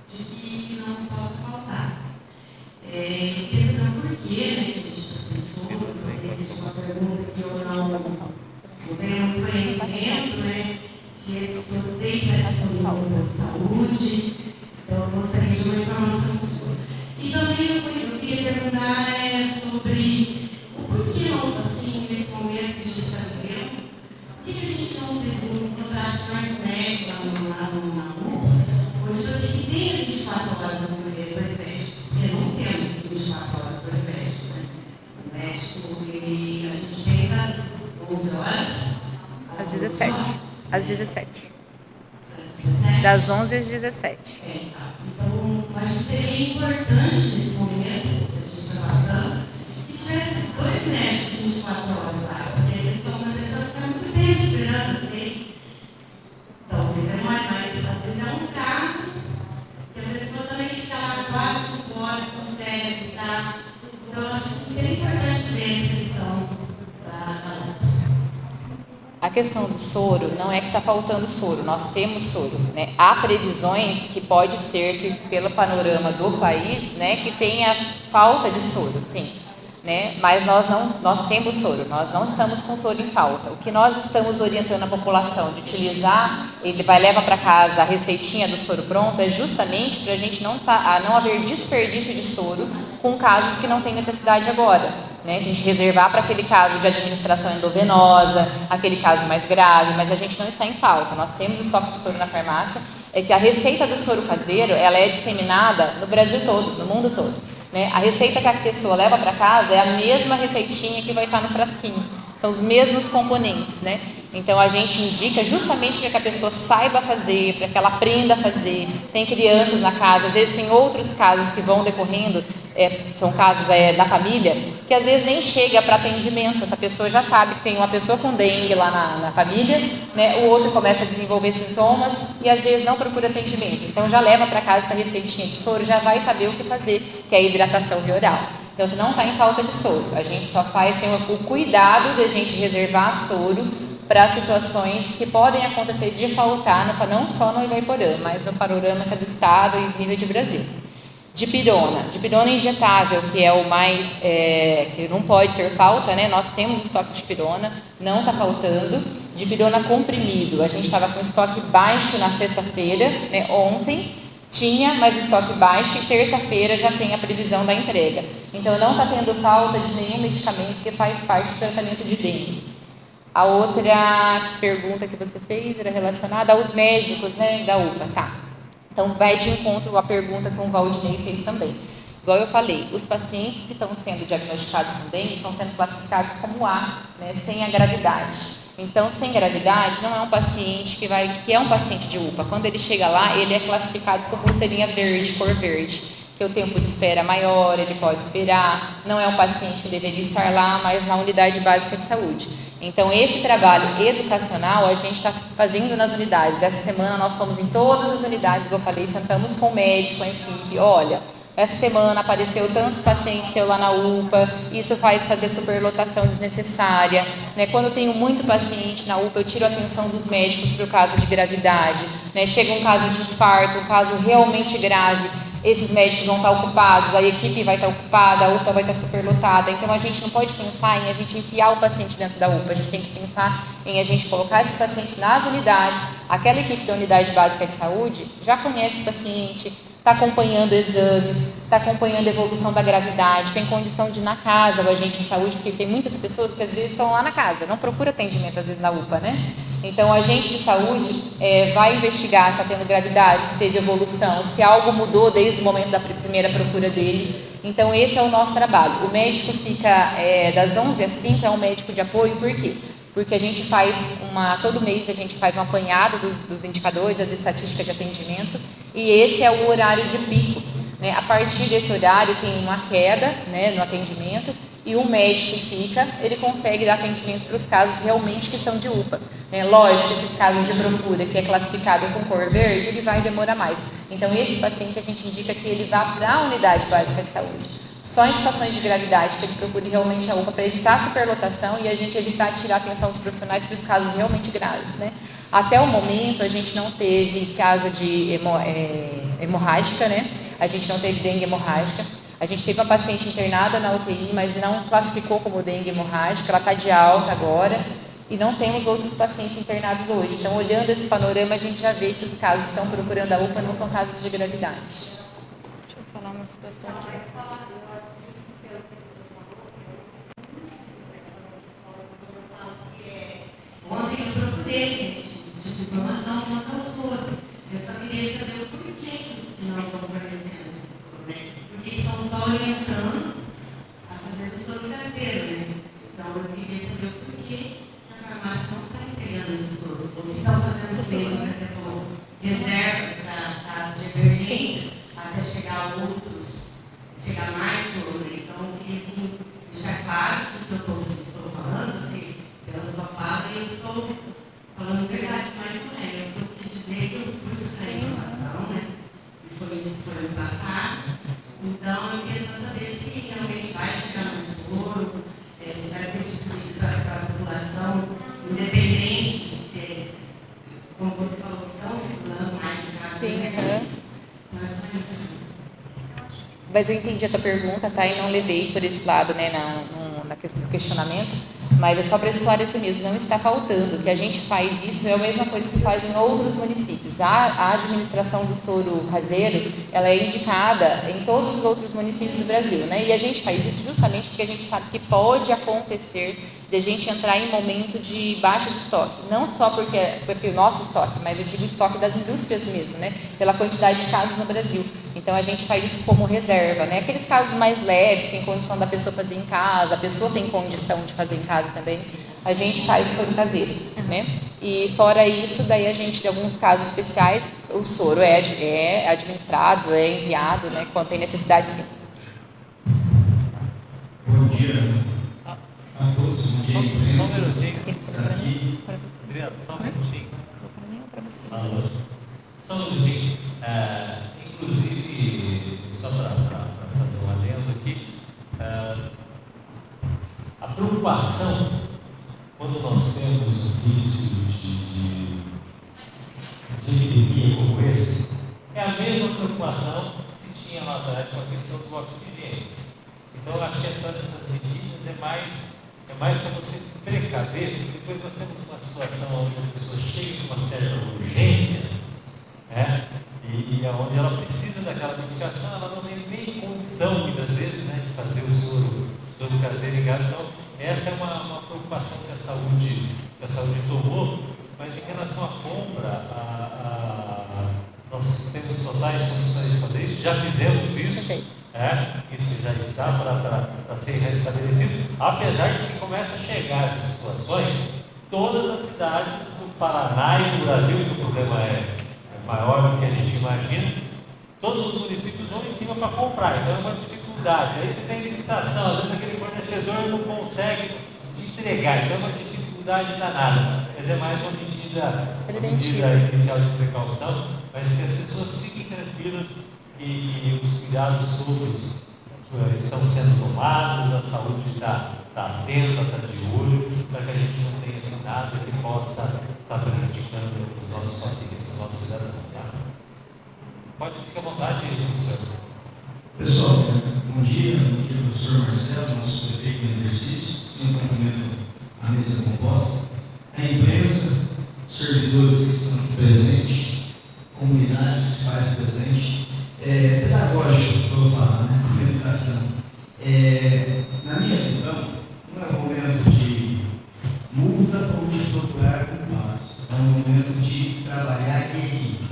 de que não possa faltar. Questão por quê, né, que a gente está sem soro, essa é uma pergunta que eu não tenho muito conhecimento, né, se esse soro tem que estar disponível para a saúde, então eu gostaria de uma informação sua. E também eu queria perguntar sobre o porquê não, assim, nesse momento que a gente está vivendo, por que a gente não contrate mais médico lá na UPA, onde você que tem 24 horas a mulher, 2 médicos, porque não temos 24 horas, 2 médicos, né? O médico, a gente tem das 11 horas Às 17. Às 17. às 17. Das 11 às 17. Então, acho que seria importante nesse momento que a gente está passando que tivesse 2 médicos 24 horas lá, porque a questão da pessoa ficar muito tempo esperando assim. Talvez demore, mas às vezes é um caso que a pessoa também fica lá 4, 5 horas com febre, tá? Então, acho que seria importante ver essa questão da A questão do soro não é que está faltando soro, nós temos soro, né? Há previsões que pode ser que pelo panorama do país, né, que tenha falta de soro, sim, né? Mas nós temos soro, nós não estamos com soro em falta. O que nós estamos orientando a população de utilizar, leva para casa a receitinha do soro pronto, é justamente para a gente não haver desperdício de soro com casos que não tem necessidade agora. Né? A gente reservar para aquele caso de administração endovenosa, aquele caso mais grave, mas a gente não está em falta. Nós temos estoque de soro na farmácia, é que a receita do soro caseiro, ela é disseminada no Brasil todo, no mundo todo. Né? A receita que a pessoa leva para casa é a mesma receitinha que vai estar no frasquinho, são os mesmos componentes, né? Então a gente indica justamente para que a pessoa saiba fazer, para que ela aprenda a fazer. Tem crianças na casa, às vezes tem outros casos que vão decorrendo, são casos da família, que às vezes nem chega para atendimento. Essa pessoa já sabe que tem uma pessoa com dengue lá na família, né? O outro começa a desenvolver sintomas e às vezes não procura atendimento. Então já leva para casa essa receitinha de soro, já vai saber o que fazer, que é a hidratação via oral. Então você não está em falta de soro, a gente só tem o cuidado de a gente reservar soro para situações que podem acontecer de faltar, não só no Ivaiporã, mas no panorama do estado e nível de Brasil. Dipirona injetável, que é o mais, que não pode ter falta, né? Nós temos estoque de dipirona, não está faltando. Dipirona comprimido, a gente estava com estoque baixo na sexta-feira, né? Ontem tinha, mas estoque baixo, e terça-feira já tem a previsão da entrega. Então não está tendo falta de nenhum medicamento que faz parte do tratamento de dengue. A outra pergunta que você fez era relacionada aos médicos, né, da UPA, tá? Então vai de encontro à pergunta que o Valdinei fez também. Igual eu falei, os pacientes que estão sendo diagnosticados com dengue estão sendo classificados como A, né, sem a gravidade. Então, sem gravidade, não é um paciente que é um paciente de UPA. Quando ele chega lá, ele é classificado com pulseirinha verde, cor verde, que o tempo de espera é maior, ele pode esperar, não é um paciente que deveria estar lá, mas na unidade básica de saúde. Então, esse trabalho educacional a gente está fazendo nas unidades. Essa semana nós fomos em todas as unidades, como eu falei, sentamos com o médico, a equipe, olha, essa semana apareceu tantos pacientes seu lá na UPA, isso faz fazer superlotação desnecessária. Né? Quando eu tenho muito paciente na UPA, eu tiro a atenção dos médicos para o caso de gravidade. Né? Chega um caso de infarto, um caso realmente grave, esses médicos vão estar ocupados, a equipe vai estar ocupada, a UPA vai estar superlotada. Então a gente não pode pensar em a gente enfiar o paciente dentro da UPA, a gente tem que pensar em a gente colocar esses pacientes nas unidades. Aquela equipe da unidade básica de saúde já conhece o paciente, está acompanhando exames, está acompanhando a evolução da gravidade, tem condição de ir na casa, o agente de saúde, porque tem muitas pessoas que às vezes estão lá na casa, não procura atendimento às vezes na UPA, né? Então, o agente de saúde vai investigar se está tendo gravidade, se teve evolução, se algo mudou desde o momento da primeira procura dele. Então, esse é o nosso trabalho. O médico fica das 11 às 5, é um médico de apoio, por quê? Porque a gente faz todo mês a gente faz um apanhado dos indicadores, das estatísticas de atendimento, e esse é o horário de pico, né? A partir desse horário tem uma queda, né, no atendimento, e o médico ele consegue dar atendimento para os casos realmente que são de UPA, né? Lógico, esses casos de procura que é classificado com cor verde, ele vai demorar mais. Então, esse paciente a gente indica que ele vá para a unidade básica de saúde. Só em situações de gravidade que ele procure realmente a UPA para evitar a superlotação e a gente evitar tirar a atenção dos profissionais para os casos realmente graves, né? Até o momento, a gente não teve caso de hemorrágica, né? A gente não teve dengue hemorrágica. A gente teve uma paciente internada na UTI, mas não classificou como dengue hemorrágica. Ela está de alta agora e não temos outros pacientes internados hoje. Então, olhando esse panorama, a gente já vê que os casos que estão procurando a UPA não são casos de gravidade. Deixa eu falar uma situação aqui. Ontem eu procurei de informação quanto ao soro. Eu só queria saber o porquê que não estão fornecendo esse soro, né? Porque estão só orientando a fazer o soro caseiro, né? Então eu queria saber o porquê que a farmácia não está entregando esse soro. Ou se estão fazendo reservas para casos de emergência, até chegar mais soro, né? Então eu queria assim, deixar claro que o que eu estou falando, assim, pela sua fala, eu estou falando verdade, mas não é. Eu quis dizer que eu fui buscar informação, né? E foi isso que foi me passado. Então, eu queria só saber se realmente vai chegar no soro, se vai ser distribuído para a população, independente se, como você falou, que estão circulando mais em casa. Sim, Mas só isso. Mas eu entendi a tua pergunta, tá? E não levei por esse lado, né, na questão do questionamento, mas é só para esclarecer mesmo, não está faltando. Que a gente faz isso é a mesma coisa que faz em outros municípios. A administração do soro caseiro, ela é indicada em todos os outros municípios do Brasil, né? E a gente faz isso justamente porque a gente sabe que pode acontecer de a gente entrar em momento de baixa de estoque. Não só porque o nosso estoque, mas eu digo o estoque das indústrias mesmo, né? Pela quantidade de casos no Brasil. Então, a gente faz isso como reserva, né? Aqueles casos mais leves, tem condição da pessoa fazer em casa, a pessoa tem condição de fazer em casa também, a gente faz soro caseiro, né? E fora isso, daí a gente, em alguns casos especiais, o soro é administrado, é enviado, né? Quando tem necessidade, sim. Bom dia a todos, bom dia, Só um minutinho. aqui. Adriano, só um minutinho. Só um minutinho. Inclusive, só para fazer um adendo aqui, a preocupação quando nós temos um início de epidemia como esse é a mesma preocupação que se tinha lá atrás com a questão do oxigênio. Então, eu acho que essas medidas é mais para você precaver, porque depois nós temos uma situação onde a pessoa chega com uma certa urgência, né? E onde ela precisa daquela medicação, ela não tem nem condição, muitas vezes, né, de fazer o soro caseiro em casa. Então, essa é uma preocupação que a saúde tomou, mas em relação à compra, nós temos totais condições de fazer isso, já fizemos isso, isso já está para ser restabelecido, apesar de que começa a chegar essas situações, todas as cidades do Paraná e do Brasil, que o problema é maior do que a gente imagina, todos os municípios vão em cima para comprar, então é uma dificuldade. Aí você tem licitação, às vezes aquele fornecedor não consegue te entregar, então é uma dificuldade danada, mas é mais uma medida inicial de precaução, mas que as pessoas fiquem tranquilas e os cuidados todos estão sendo tomados, a saúde está atenta, está de olho, para que a gente não tenha assim, nada que possa estar prejudicando os nossos pacientes, os nossos cidadãos. Tá? Pode ficar à vontade, senhor. Bom dia, professor Marcelo, nosso prefeito em exercício, sem cumprimento à mesa composta, a imprensa, servidores que estão aqui presentes, comunidade que se faz presente, pedagógico, que eu vou falar, né, com educação. Na minha visão, não é um momento de multa ou de procurar culpados, é um momento de trabalhar em equipe.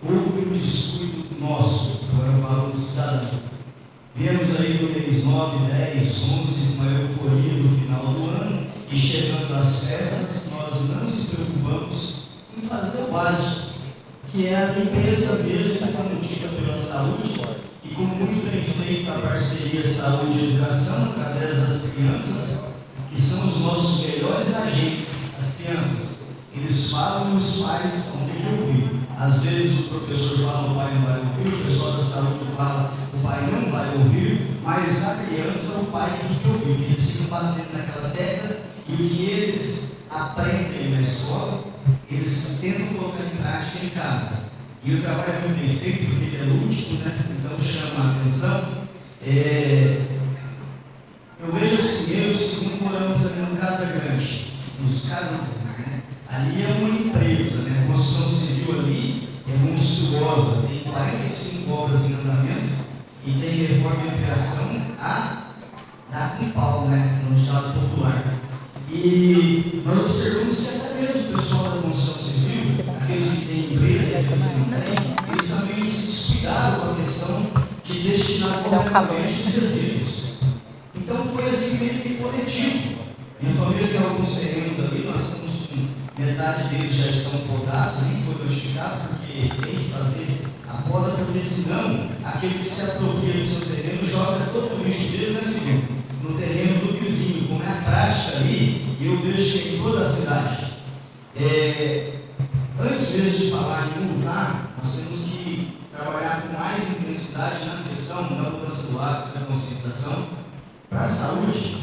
Houve um descuido nosso, agora eu falo do cidadão. Viemos aí no mês 9, 10, 11, uma euforia no final do ano, e chegando às festas, nós não se preocupamos em fazer o básico, que é a limpeza mesmo, conduzida pela saúde, e como muito bem feita a parceria saúde e educação, através das crianças, que são os nossos melhores agentes, as crianças. Eles falam e os pais vão ter que ouvir. Às vezes o professor fala, o pai não vai ouvir, o pessoal da saúde fala, o pai não vai ouvir, mas a criança, o pai tem que ouvir, porque eles ficam batendo naquela tecla e o que eles aprendem na escola, eles tentam colocar em prática em casa. E o trabalho é muito bem feito, porque ele é lúdico, né? Então chama a atenção. Eu vejo assim, eu e o segundo moramos ali no Casa Grande, nos Casas Grandes, né? Ali é uma empresa, né? A construção civil ali é monstruosa, tem 45 obras em andamento e tem reforma e ampliação da Compal, né? No Estado Popular. E nós observamos que até mesmo o pessoal da construção civil, aqueles que têm empresa, eles também se descuidaram com a questão de destinar corretamente os resíduos. Então foi assim meio que coletivo. Minha família tem alguns terrenos ali, nós estamos com metade deles já estão podados, nem foi notificado, porque tem que fazer a poda, porque senão aquele que se apropria do seu terreno joga todo o lixo dele no terreno do vizinho, como é a prática ali, e eu vejo que em toda a cidade. Antes mesmo de falar em multar, nós temos que trabalhar com mais intensidade na questão da mudança do hábito, da conscientização. Para a saúde,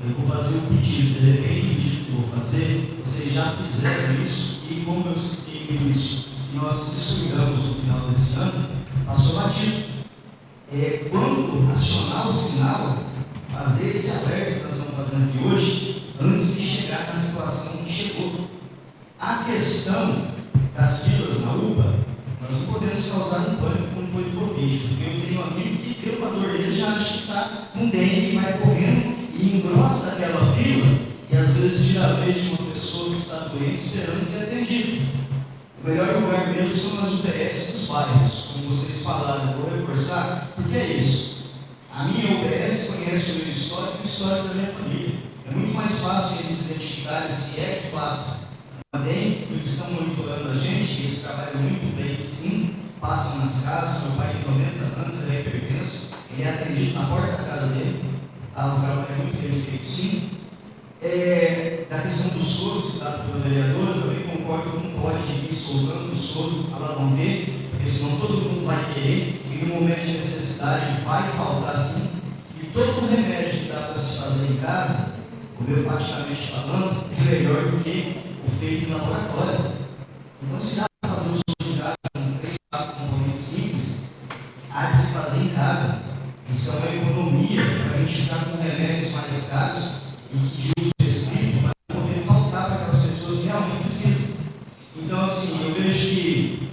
eu vou fazer um pedido, de repente o pedido que eu vou fazer, vocês já fizeram isso, e como eu citei no início, nós descuidamos no final desse ano, passou batido. Quando acionar o sinal, fazer esse alerta que nós estamos fazendo aqui hoje, antes de chegar na situação que chegou. A questão das filas na UPA, nós não podemos causar um pânico como foi do Covid, porque eu tenho um amigo que pelo uma dor dele já acha que está com dengue e vai correndo e engrossa aquela fila e às vezes tira a vez de uma pessoa que está doente esperando ser atendida. O melhor lugar mesmo são as UBS dos bairros, como vocês falaram, eu vou reforçar, porque é isso. A minha UBS conhece o meu histórico e o histórico da minha família. É muito mais fácil eles identificarem se é de fato uma dengue, eles estão monitorando a gente, eles trabalham muito bem, sim, passam nas casas. Meu pai tem 90 anos, ele é hipertenso, ele é atendido na porta da casa dele. O trabalho é muito bem feito, sim. Da questão do soro citado pela vereadora, eu também concordo que não pode ir soltando o soro a lá não ter, porque senão todo mundo vai querer, e no momento de necessidade vai faltar sim. E todo o remédio que dá para se fazer em casa, homeopaticamente falando, é melhor do que o feito em laboratório. Então, se dá para fazer um soro de casa com 3, 4 componentes simples, há de se fazer em casa. Isso é uma economia para a gente ficar com remédios mais caros e que de uso restrito vai poder faltar para aquelas pessoas que realmente precisam. Então, assim, eu vejo que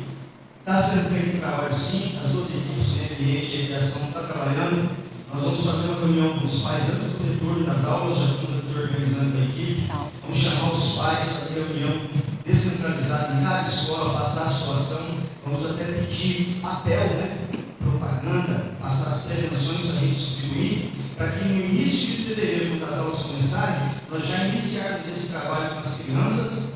está sendo feito um trabalho sim, as duas equipes, né, ambiente e educação, estão trabalhando. Nós vamos fazer uma reunião com os pais antes do retorno das aulas, já estamos aqui organizando a equipe. Vamos chamar os pais para ter reunião descentralizada em cada escola, passar a situação. Vamos até pedir papel, né? Propaganda, passar as prevenções para a gente distribuir, para que no início de fevereiro, quando as aulas começarem, nós já iniciarmos esse trabalho com as crianças,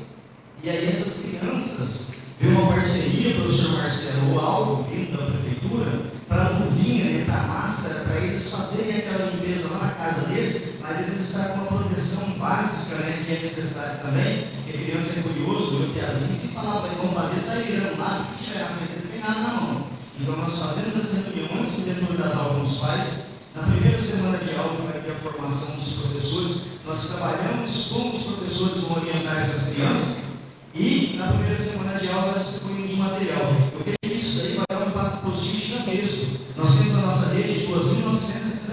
e aí essas crianças ver uma parceria, professor Marcelo, ou algo vindo da prefeitura, para a luvinha, né, para a máscara, para eles fazerem aquela limpeza lá na casa deles, mas eles estarem com uma proteção básica, né, que é necessária também, porque a criança é curioso, eu piazinho, se falava, vamos fazer, sai virando lá, que tiver a frente, sem nada na mão. Então nós fazemos essa reunião antes do retorno das aulas com os pais. Na primeira semana de aula, que vai ter a formação dos professores, nós trabalhamos como os professores vão orientar essas crianças, e na primeira semana de aula nós distribuímos o material. Eu creio que isso daí vai dar um impacto positivo gigantesco. Nós temos a nossa rede de 2.960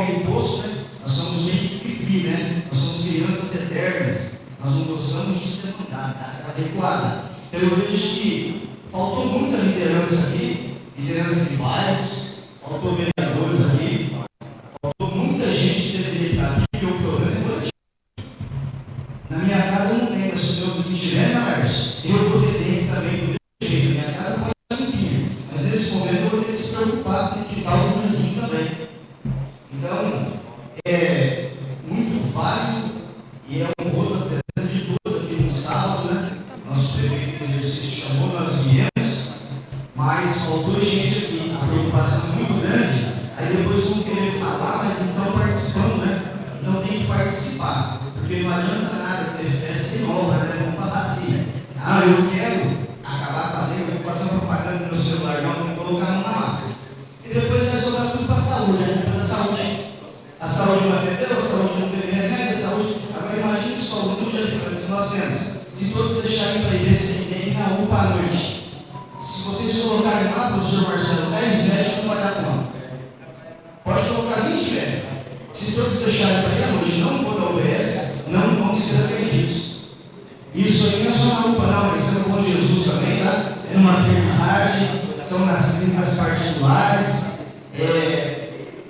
aquele poço, né? Nós somos meio que pipi, né? Nós somos crianças eternas. Nós não gostamos de ser adequada. Então eu vejo que faltou muita liderança aqui, liderança de bairros, faltou vereadores aqui, faltou muita gente que deveria estar aqui, porque o problema é coletivo. Na minha casa não tem, mas se o meu vizinho estiver na Lars, eu vou ter também do mesmo jeito. Na minha casa pode estar limpinha, mas nesse momento eu vou ter que se preocupar com o que está o vizinho também. Então, é muito válido e é honroso a presença de todos aqui no sábado, né? Nosso prefeito de exercício chamou, nós viemos, mas faltou gente aqui, a preocupação é muito grande, aí depois vão querer falar, mas não estão participando, né? Então tem que participar, porque não adianta nada ter festa sem obra, né? Vamos falar assim, eu quero acabar com a lei, eu vou fazer uma propaganda no meu celular, não vou colocar a mão na massa. E depois vai sobrar tudo para a saúde, né? Para a saúde. A saúde não atendeu, a saúde não teve remédio, a saúde. Agora imagine só o número de habitantes que nós temos. Se todos deixarem para ir ver se tem na UPA à noite. Se vocês colocarem lá, professor Marcelo, 10 médicos não vai dar conta. Pode colocar 20 médicos. Se todos deixarem para ir à noite e não for da UBS, não vão ser atendidos. Isso aí não é só na UPA, não, isso é no Bom Jesus também, tá? É no maternidade, são nas clínicas particulares.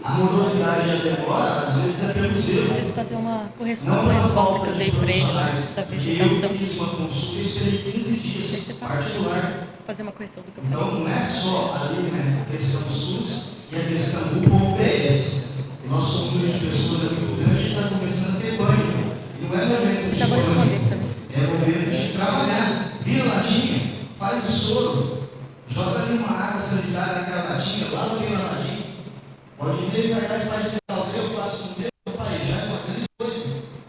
A morosidade já demora, às vezes é pelo seu. Preciso fazer uma correção da resposta que eu dei para ele da vegetação. Eu fiz uma consulta e esperei 15 dias, particular. Fazer uma correção do que eu falei. Então, não é só ali, né, a questão SUS e a questão do UPS. Nosso número de pessoas é muito grande e está começando a ter banho. E não é momento de já vou responder também. É momento de trabalhar. Vira latinha, faz o soro, joga ali uma água sanitária naquela latinha, lava bem a latinha. Pode ir na verdade, faz o eu faço com o meu pai, já é uma grande coisa.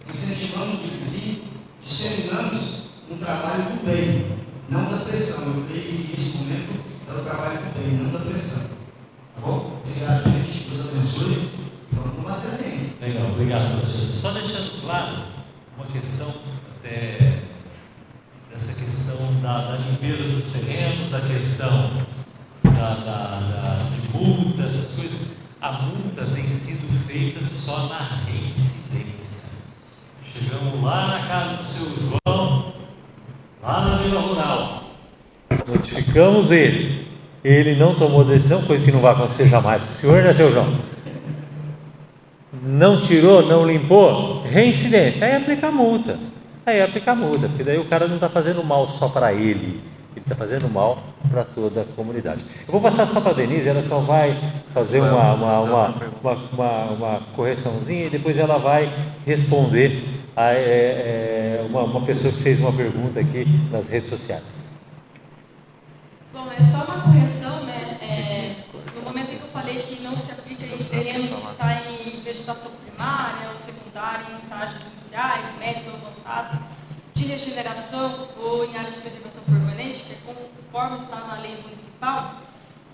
Incentivamos o vizinho, disseminamos um trabalho do bem, não da pressão. Eu creio que nesse momento é o trabalho do bem, não da pressão. Tá bom? Obrigado, gente. Deus abençoe. Vamos combater bem. Legal, obrigado, professor. Só deixando claro uma questão dessa questão da limpeza dos terrenos, da questão de multas, essas coisas. A multa tem sido feita só na reincidência. Chegamos lá na casa do seu João, lá na Vila Rural. Notificamos ele. Ele não tomou decisão, coisa que não vai acontecer jamais com o senhor, né, seu João? Não tirou, não limpou, reincidência. Aí aplica multa. Porque daí o cara não está fazendo mal só para ele. Ele está fazendo mal para toda a comunidade. Eu vou passar só para a Denise, ela só vai fazer uma correçãozinha e depois ela vai responder a uma pessoa que fez uma pergunta aqui nas redes sociais. Bom, é só uma correção, né? No momento em que eu falei que não se aplica em terrenos que estão em vegetação primária ou secundária, em estágios iniciais, médios ou avançados, de regeneração ou em área de preservação permanente, que é conforme está na lei municipal,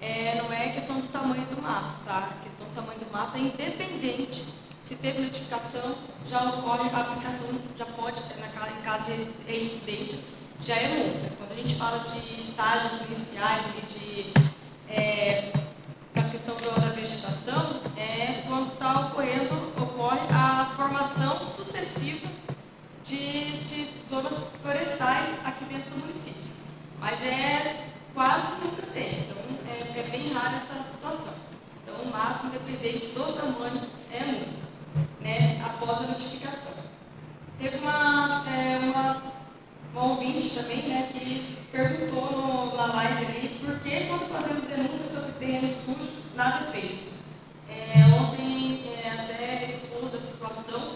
não é questão do tamanho do mato, tá? A questão do tamanho do mato é independente. Se teve notificação, já ocorre a aplicação, já pode ter, em caso de reincidência, já é multa. Quando a gente fala de estágios iniciais, a questão da vegetação, quando ocorre a formação sucessiva de zonas florestais aqui dentro do município. Mas quase nunca tem, então é bem rara essa situação. Então o mato, independente do tamanho, é multa, né, após a notificação. Teve uma ouvinte também, né, que perguntou na live ali por que quando fazemos denúncias sobre terrenos sujos, nada é feito. Ontem até expôs a situação.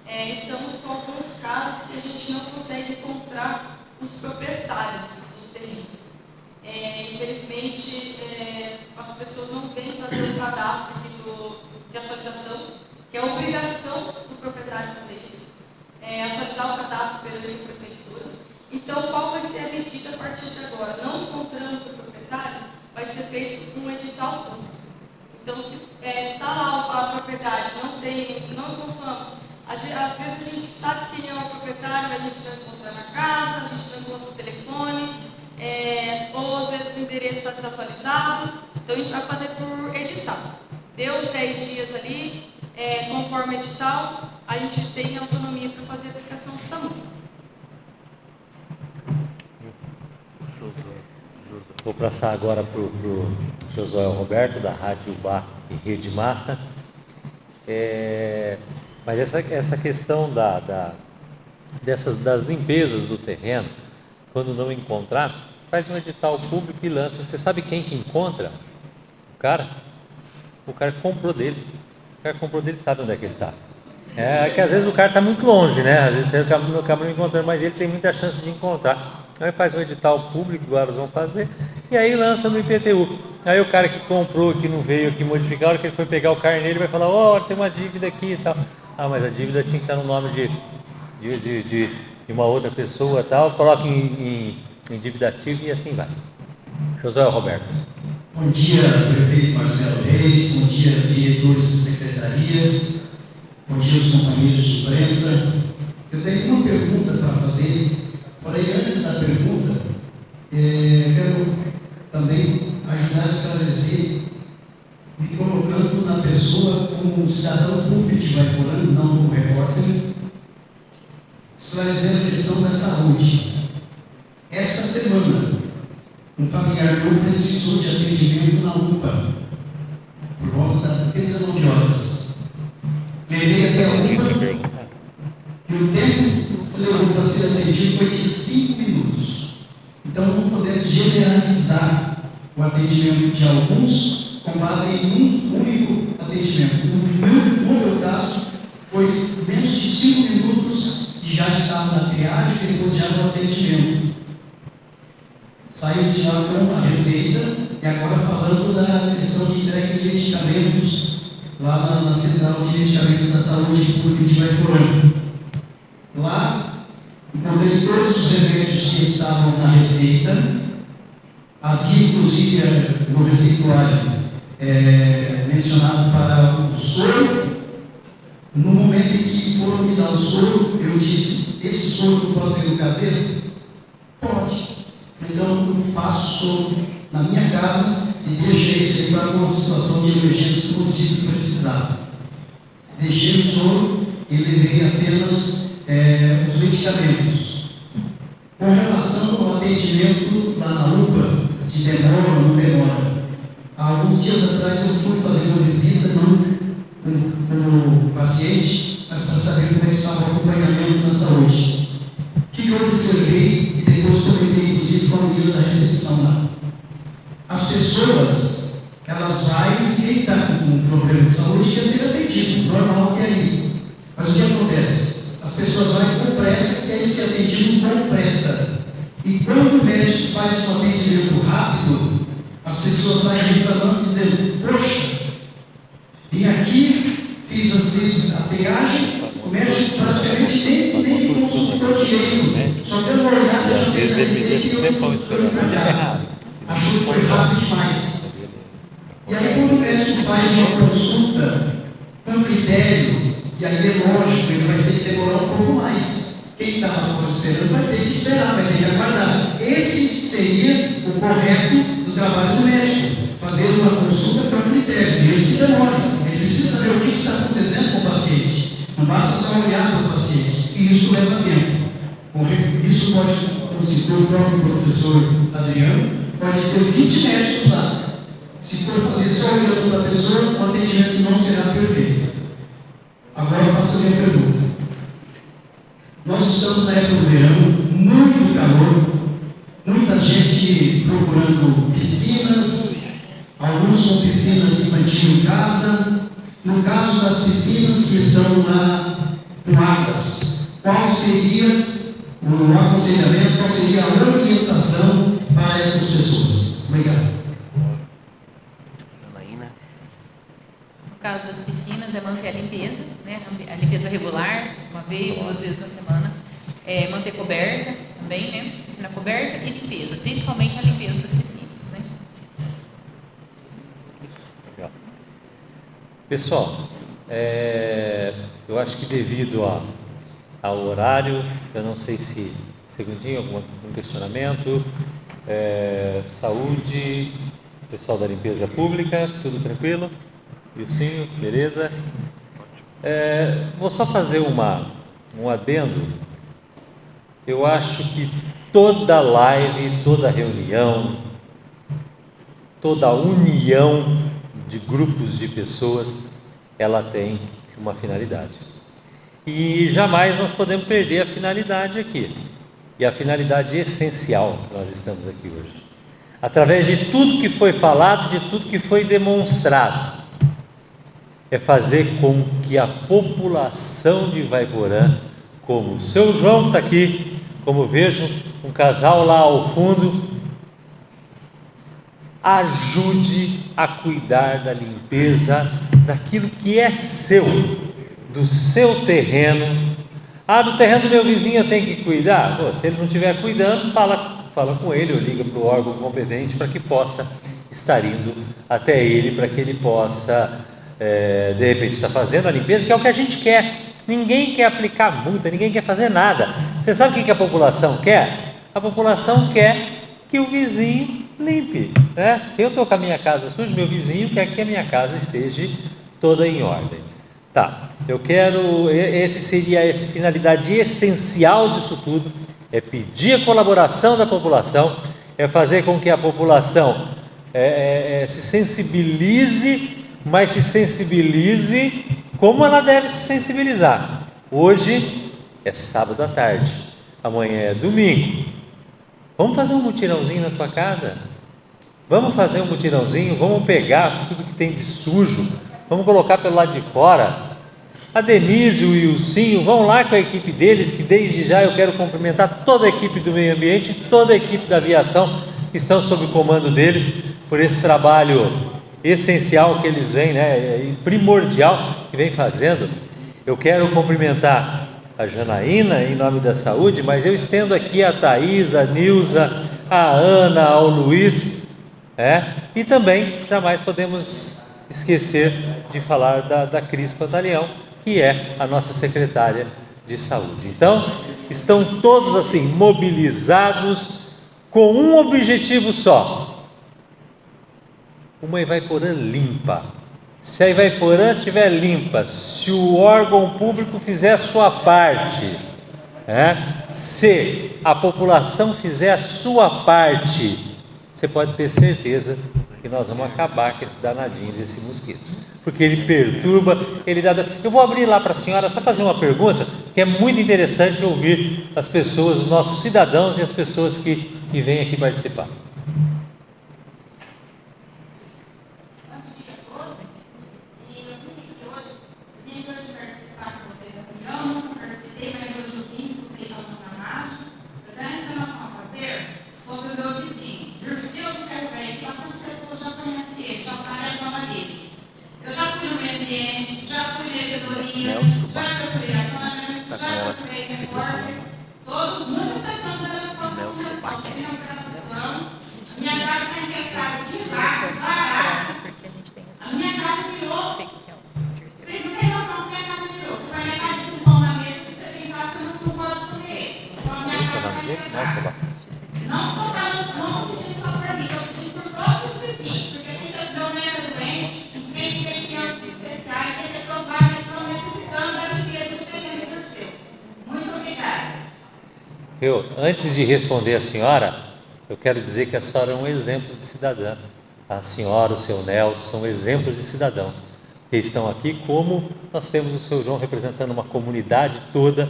Estamos com alguns casos que a gente não consegue encontrar os proprietários dos terrenos. Infelizmente, as pessoas não vêm fazer o cadastro aqui de atualização, que é a obrigação do proprietário fazer isso, atualizar o cadastro perante a prefeitura. Então, qual vai ser a medida a partir de agora? Não encontramos o proprietário, vai ser feito um edital público. Então, se está lá a propriedade, não encontramos. Às vezes a gente sabe quem é o proprietário, a gente não encontra na casa, a gente não encontra o telefone, ou às vezes o endereço está desatualizado. Então a gente vai fazer por edital. Deu os 10 dias ali, conforme edital, a gente tem autonomia para fazer a aplicação do SAMU. Vou passar agora para o Josué Roberto, da Rádio Bar e Rede Massa. Mas essa questão das limpezas do terreno, quando não encontrar, faz um edital público e lança. Você sabe quem que encontra? O cara comprou dele. O cara comprou dele, sabe onde é que ele está. Que às vezes o cara está muito longe, né? Às vezes você acaba não encontrando, mas ele tem muita chance de encontrar. Aí faz um edital público, agora vão fazer, e aí lança no IPTU. Aí o cara que comprou, que não veio aqui modificar, a hora que ele foi pegar o carnê, ele vai falar, tem uma dívida aqui e tal. Mas a dívida tinha que estar no nome de uma outra pessoa e tal, coloca em dívida ativa e assim vai. Josué Roberto. Bom dia, prefeito Marcelo Reis, bom dia, diretores de secretarias, bom dia aos companheiros de imprensa. Eu tenho uma pergunta para fazer, porém antes da pergunta, quero também ajudar a esclarecer, me colocando na pessoa como um cidadão público de Ivaiporã, não como repórter, esclarecendo a questão da saúde. Esta semana, um familiar meu precisou de atendimento na UPA, por volta das 19 horas. Levei até a UPA e o tempo que levou para ser atendido foi de 5 minutos. Então, não podemos generalizar o atendimento de alguns com base em um único atendimento. No meu caso, foi menos de 5 minutos e já estava na triagem e depois já no atendimento. Saímos de lá com a receita e agora falando da questão de entrega de medicamentos lá na Central de Medicamentos da Saúde Pública de Ivaiporã. Lá, encontrei todos os remédios que estavam na receita. Havia, inclusive, no receituário mencionado para o soro. No momento em que foram me dar o soro, eu disse, esse soro pode ser no caseiro? Pode. Então, eu faço soro na minha casa e deixei isso aí para uma situação de emergência que o município precisava. Deixei o soro e levei apenas os medicamentos. Com relação ao atendimento lá na UPA, de demora ou não demora, há alguns dias atrás eu fui fazer uma visita no paciente, mas para saber como é que estava o acompanhamento na saúde. O que eu observei, e depois comentei inclusive com a menina da recepção lá. As pessoas, elas vão, e quem está com um problema de saúde quer ser atendido, normal até aí. Mas o que acontece? As pessoas vão com pressa e querem ser atendido com pressa. E quando o médico faz um atendimento rápido, as pessoas saem reclamando dizendo, poxa, vim aqui, fiz a triagem, o médico praticamente nem me consultou direito, só deu uma olhada e já fez a receita e eu fui para casa. Achou que foi rápido demais. E aí quando o médico faz uma consulta com critério, e aí é lógico, ele vai ter que demorar um pouco mais. Quem estava esperando vai ter que esperar, vai ter que aguardar. Esse seria o correto do trabalho do médico, fazer uma consulta com critério, mesmo que demore. Ele precisa saber o que está acontecendo com o paciente. Não basta só olhar para o paciente, e isso leva tempo. Isso pode, como citou o próprio professor Adriano, pode ter 20 médicos lá. Se for fazer só olhando para a pessoa, o atendimento não será perfeito. Agora eu faço a minha pergunta. Nós estamos na época do verão, muito calor, muita gente procurando piscinas, alguns com piscinas infantil em casa. No caso das piscinas que estão lá com águas, qual seria o aconselhamento, qual seria a orientação para essas pessoas? Obrigado. No caso das piscinas, é manter a limpeza, né? A limpeza regular, uma vez, 2 vezes na semana. Manter coberta também, né? Piscina coberta e limpeza, principalmente a limpeza das piscinas, né? Legal. Pessoal, eu acho que devido ao horário, eu não sei se segundinho, algum questionamento, saúde, pessoal da limpeza pública, tudo tranquilo? Wilsinho, beleza? Vou só fazer um adendo. Eu acho que toda live, toda reunião, toda união de grupos de pessoas, ela tem uma finalidade. E jamais nós podemos perder a finalidade aqui. E a finalidade essencial que nós estamos aqui hoje. Através de tudo que foi falado, de tudo que foi demonstrado, é fazer com que a população de Ivaiporã, como o seu João está aqui, como vejo um casal lá ao fundo, ajude a cuidar da limpeza daquilo que é seu, do seu terreno. Do terreno do meu vizinho eu tenho que cuidar? Se ele não estiver cuidando, fala com ele ou liga para o órgão competente para que possa estar indo até ele, para que ele possa, de repente, estar fazendo a limpeza, que é o que a gente quer. Ninguém quer aplicar multa, ninguém quer fazer nada. Você sabe o que a população quer? A população quer que o vizinho limpe, né? Se eu estou com a minha casa suja, meu vizinho quer que a minha casa esteja toda em ordem. Tá, esse seria a finalidade essencial disso tudo, é pedir a colaboração da população, é fazer com que a população se sensibilize, mas se sensibilize como ela deve se sensibilizar. Hoje é sábado à tarde, amanhã é domingo. Vamos fazer um mutirãozinho na tua casa? Vamos fazer um mutirãozinho, vamos pegar tudo que tem de sujo, vamos colocar pelo lado de fora. A Denise e o Ilcinho vão lá com a equipe deles, que desde já eu quero cumprimentar toda a equipe do meio ambiente, toda a equipe da aviação, que estão sob o comando deles, por esse trabalho essencial que eles vêm, primordial que vem fazendo. Eu quero cumprimentar a Janaína em nome da saúde, mas eu estendo aqui a Thaís, a Nilza, a Ana, ao Luiz, e também jamais podemos esquecer de falar da Cris Pantaleão, que é a nossa secretária de saúde. Então, estão todos assim, mobilizados com um objetivo só: uma Ivaiporã limpa. Se a Ivaiporã estiver limpa, se o órgão público fizer a sua parte, se a população fizer a sua parte, você pode ter certeza que nós vamos acabar com esse danadinho desse mosquito, porque ele perturba, ele dá... Eu vou abrir lá para a senhora, só fazer uma pergunta, que é muito interessante ouvir as pessoas, os nossos cidadãos e as pessoas que vêm aqui participar. Antes de responder a senhora, eu quero dizer que a senhora é um exemplo de cidadã. A senhora, o seu Nelson, são exemplos de cidadãos que estão aqui, como nós temos o seu João representando uma comunidade toda.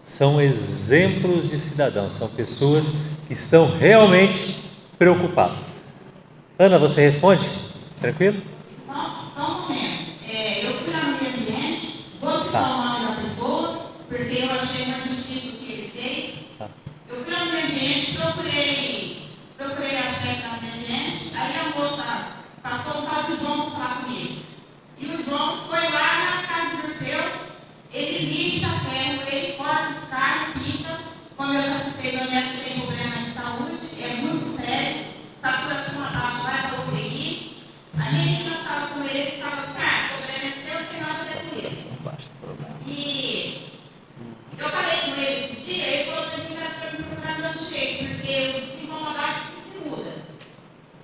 São exemplos de cidadãos, são pessoas que estão realmente preocupadas. Ana, você responde? Tranquilo? Só um momento. Eu fui lá no meio ambiente, vou citar o nome da pessoa, porque eu achei uma justiça o que ele fez. Eu fui lá no meio ambiente, procurei a chefe lá no meio ambiente, aí a moça passou o tal do João para falar comigo. E o João foi lá na casa do Dirceu, ele lixa ferro, ele corta os carros, pinta. Como eu já citei, meu neto tem problema de saúde, é muito sério, saturação abaixo, vai para o UTI. A minha menina fala com ele e fala assim: o problema é seu, tem nada a ver com isso. E eu falei com ele esse dia, ele falou para mim que era para me procurar do meu direito, porque os incomodados que se mudam.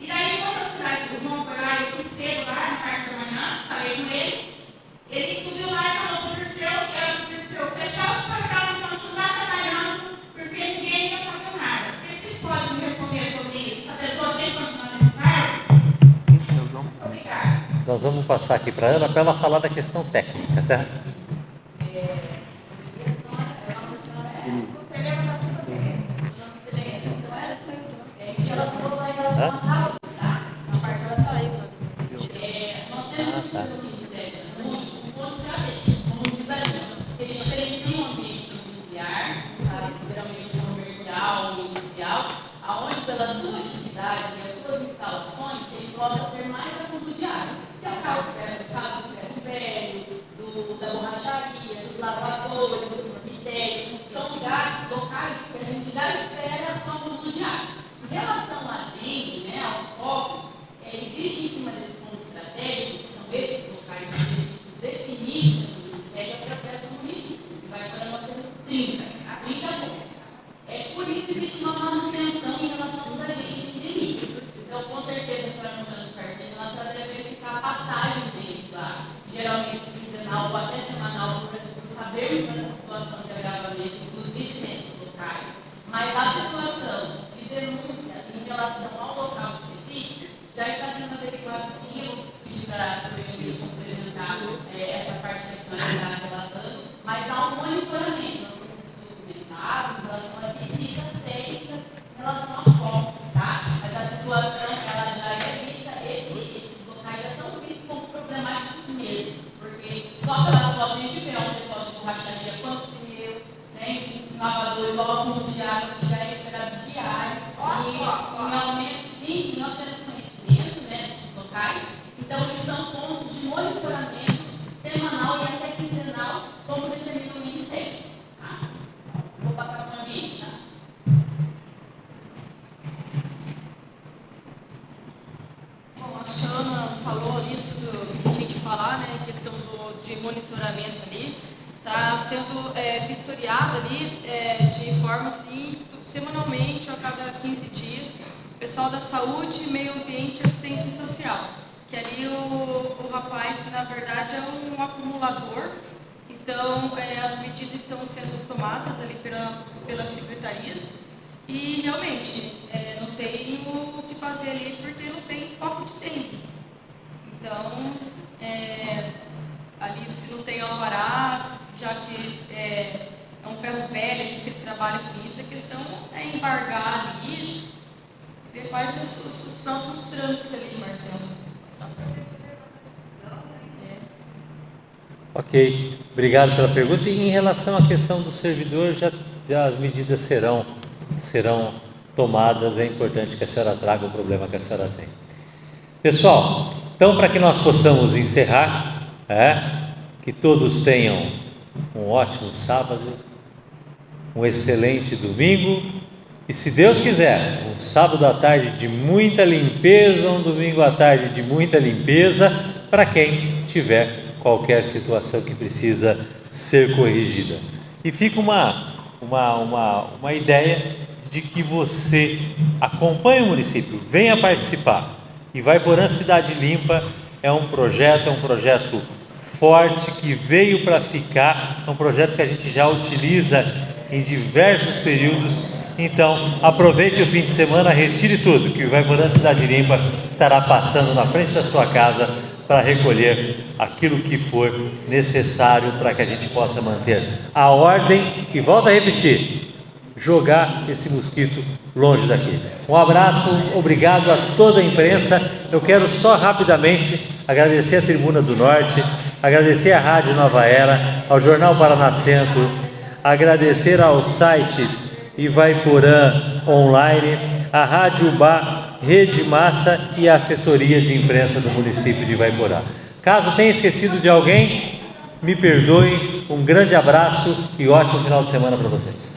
E daí, quando eu fui lá, o João foi lá, eu fui cedo lá, na parte da manhã, falei com ele vamos passar aqui para ela falar da questão técnica, tá? Nós temos no Ministério da Saúde um ponto estratégico, como diz ali, ele diferencia um ambiente domiciliar, geralmente comercial ou industrial, aonde pela sua atividade e as suas instalações ele possa ter mais acordo diário, que é o caso do ferro velho, da borracharia, dos lavadores, do cemitério, são lugares, locais que a gente já espera um acordo diário. Em relação a dentro, né, aos focos, existe em cima desse ponto estratégico, que são esses locais específicos definidos pelo Ministério através do município, que vai para nós temos 30 pontos. Por isso existe uma manutenção em relação aos agentes epidemíacos. Então, com certeza, a senhora mandando cartinha, a senhora deve verificar a passagem deles lá, geralmente quinzenal ou até semanal, por sabermos essa situação de agravamento, inclusive nesses locais. Mas a situação de denúncia em relação ao local específico já está sendo averiguado, sim. Eu pedi para o Emílio complementar essa parte da senhora que está relatando, mas há um monitoramento. Nós temos isso documentado em relação a visitas técnicas, em relação ao foco, tá? Mas a situação, ela já é vista, esses locais já são vistos como problemáticos mesmo, porque só pelas fotos a gente vê um depósito de borracharia, quantos pneus, né, em lavadores, o acúmulo de água que já é esperado diário, e em aumento, sim, nós temos conhecimento, né, desses locais, então eles são pontos de monitoramento semanal e até quinzenal, como determina o Ministério. Tá? Vou passar para o ambiente, tá? Bom, a Xana falou ali tudo que tinha que falar, né, questão de monitoramento ali, está sendo vistoriado ali de forma assim, semanalmente, a cada 15 dias, o pessoal da saúde, meio ambiente e assistência social, que ali o rapaz, na verdade, é um acumulador, então as medidas estão sendo tomadas ali pelas secretarias, e realmente não tem o que fazer ali porque não tem foco de tempo. Então, ali se não tem alvará, já que é um ferro velho, ali se trabalha com isso, a questão é embargar ali, ver quais os próximos trâmites ali, Marcelo. Ok, obrigado pela pergunta. E em relação à questão do servidor, já as medidas serão tomadas. É importante que a senhora traga o problema que a senhora tem. Pessoal, então, para que nós possamos encerrar, que todos tenham um ótimo sábado, um excelente domingo e, se Deus quiser, um sábado à tarde de muita limpeza, um domingo à tarde de muita limpeza, para quem tiver qualquer situação que precisa ser corrigida. E fica uma ideia de que você acompanhe o município, venha participar. E Ivaiporã Cidade Limpa é um projeto forte que veio para ficar, é um projeto que a gente já utiliza em diversos períodos. Então, aproveite o fim de semana, retire tudo, que o Ivaiporã Cidade Limpa estará passando na frente da sua casa para recolher aquilo que for necessário para que a gente possa manter a ordem e, volto a repetir, jogar esse mosquito longe daqui. Um abraço, obrigado a toda a imprensa. Eu quero só rapidamente agradecer a Tribuna do Norte, agradecer à Rádio Nova Era, ao Jornal Paraná Centro, agradecer ao site Ivaiporã Online, a Rádio Ubá, Rede Massa e a assessoria de imprensa do município de Ivaiporã. Caso tenha esquecido de alguém, me perdoe, um grande abraço e ótimo final de semana para vocês.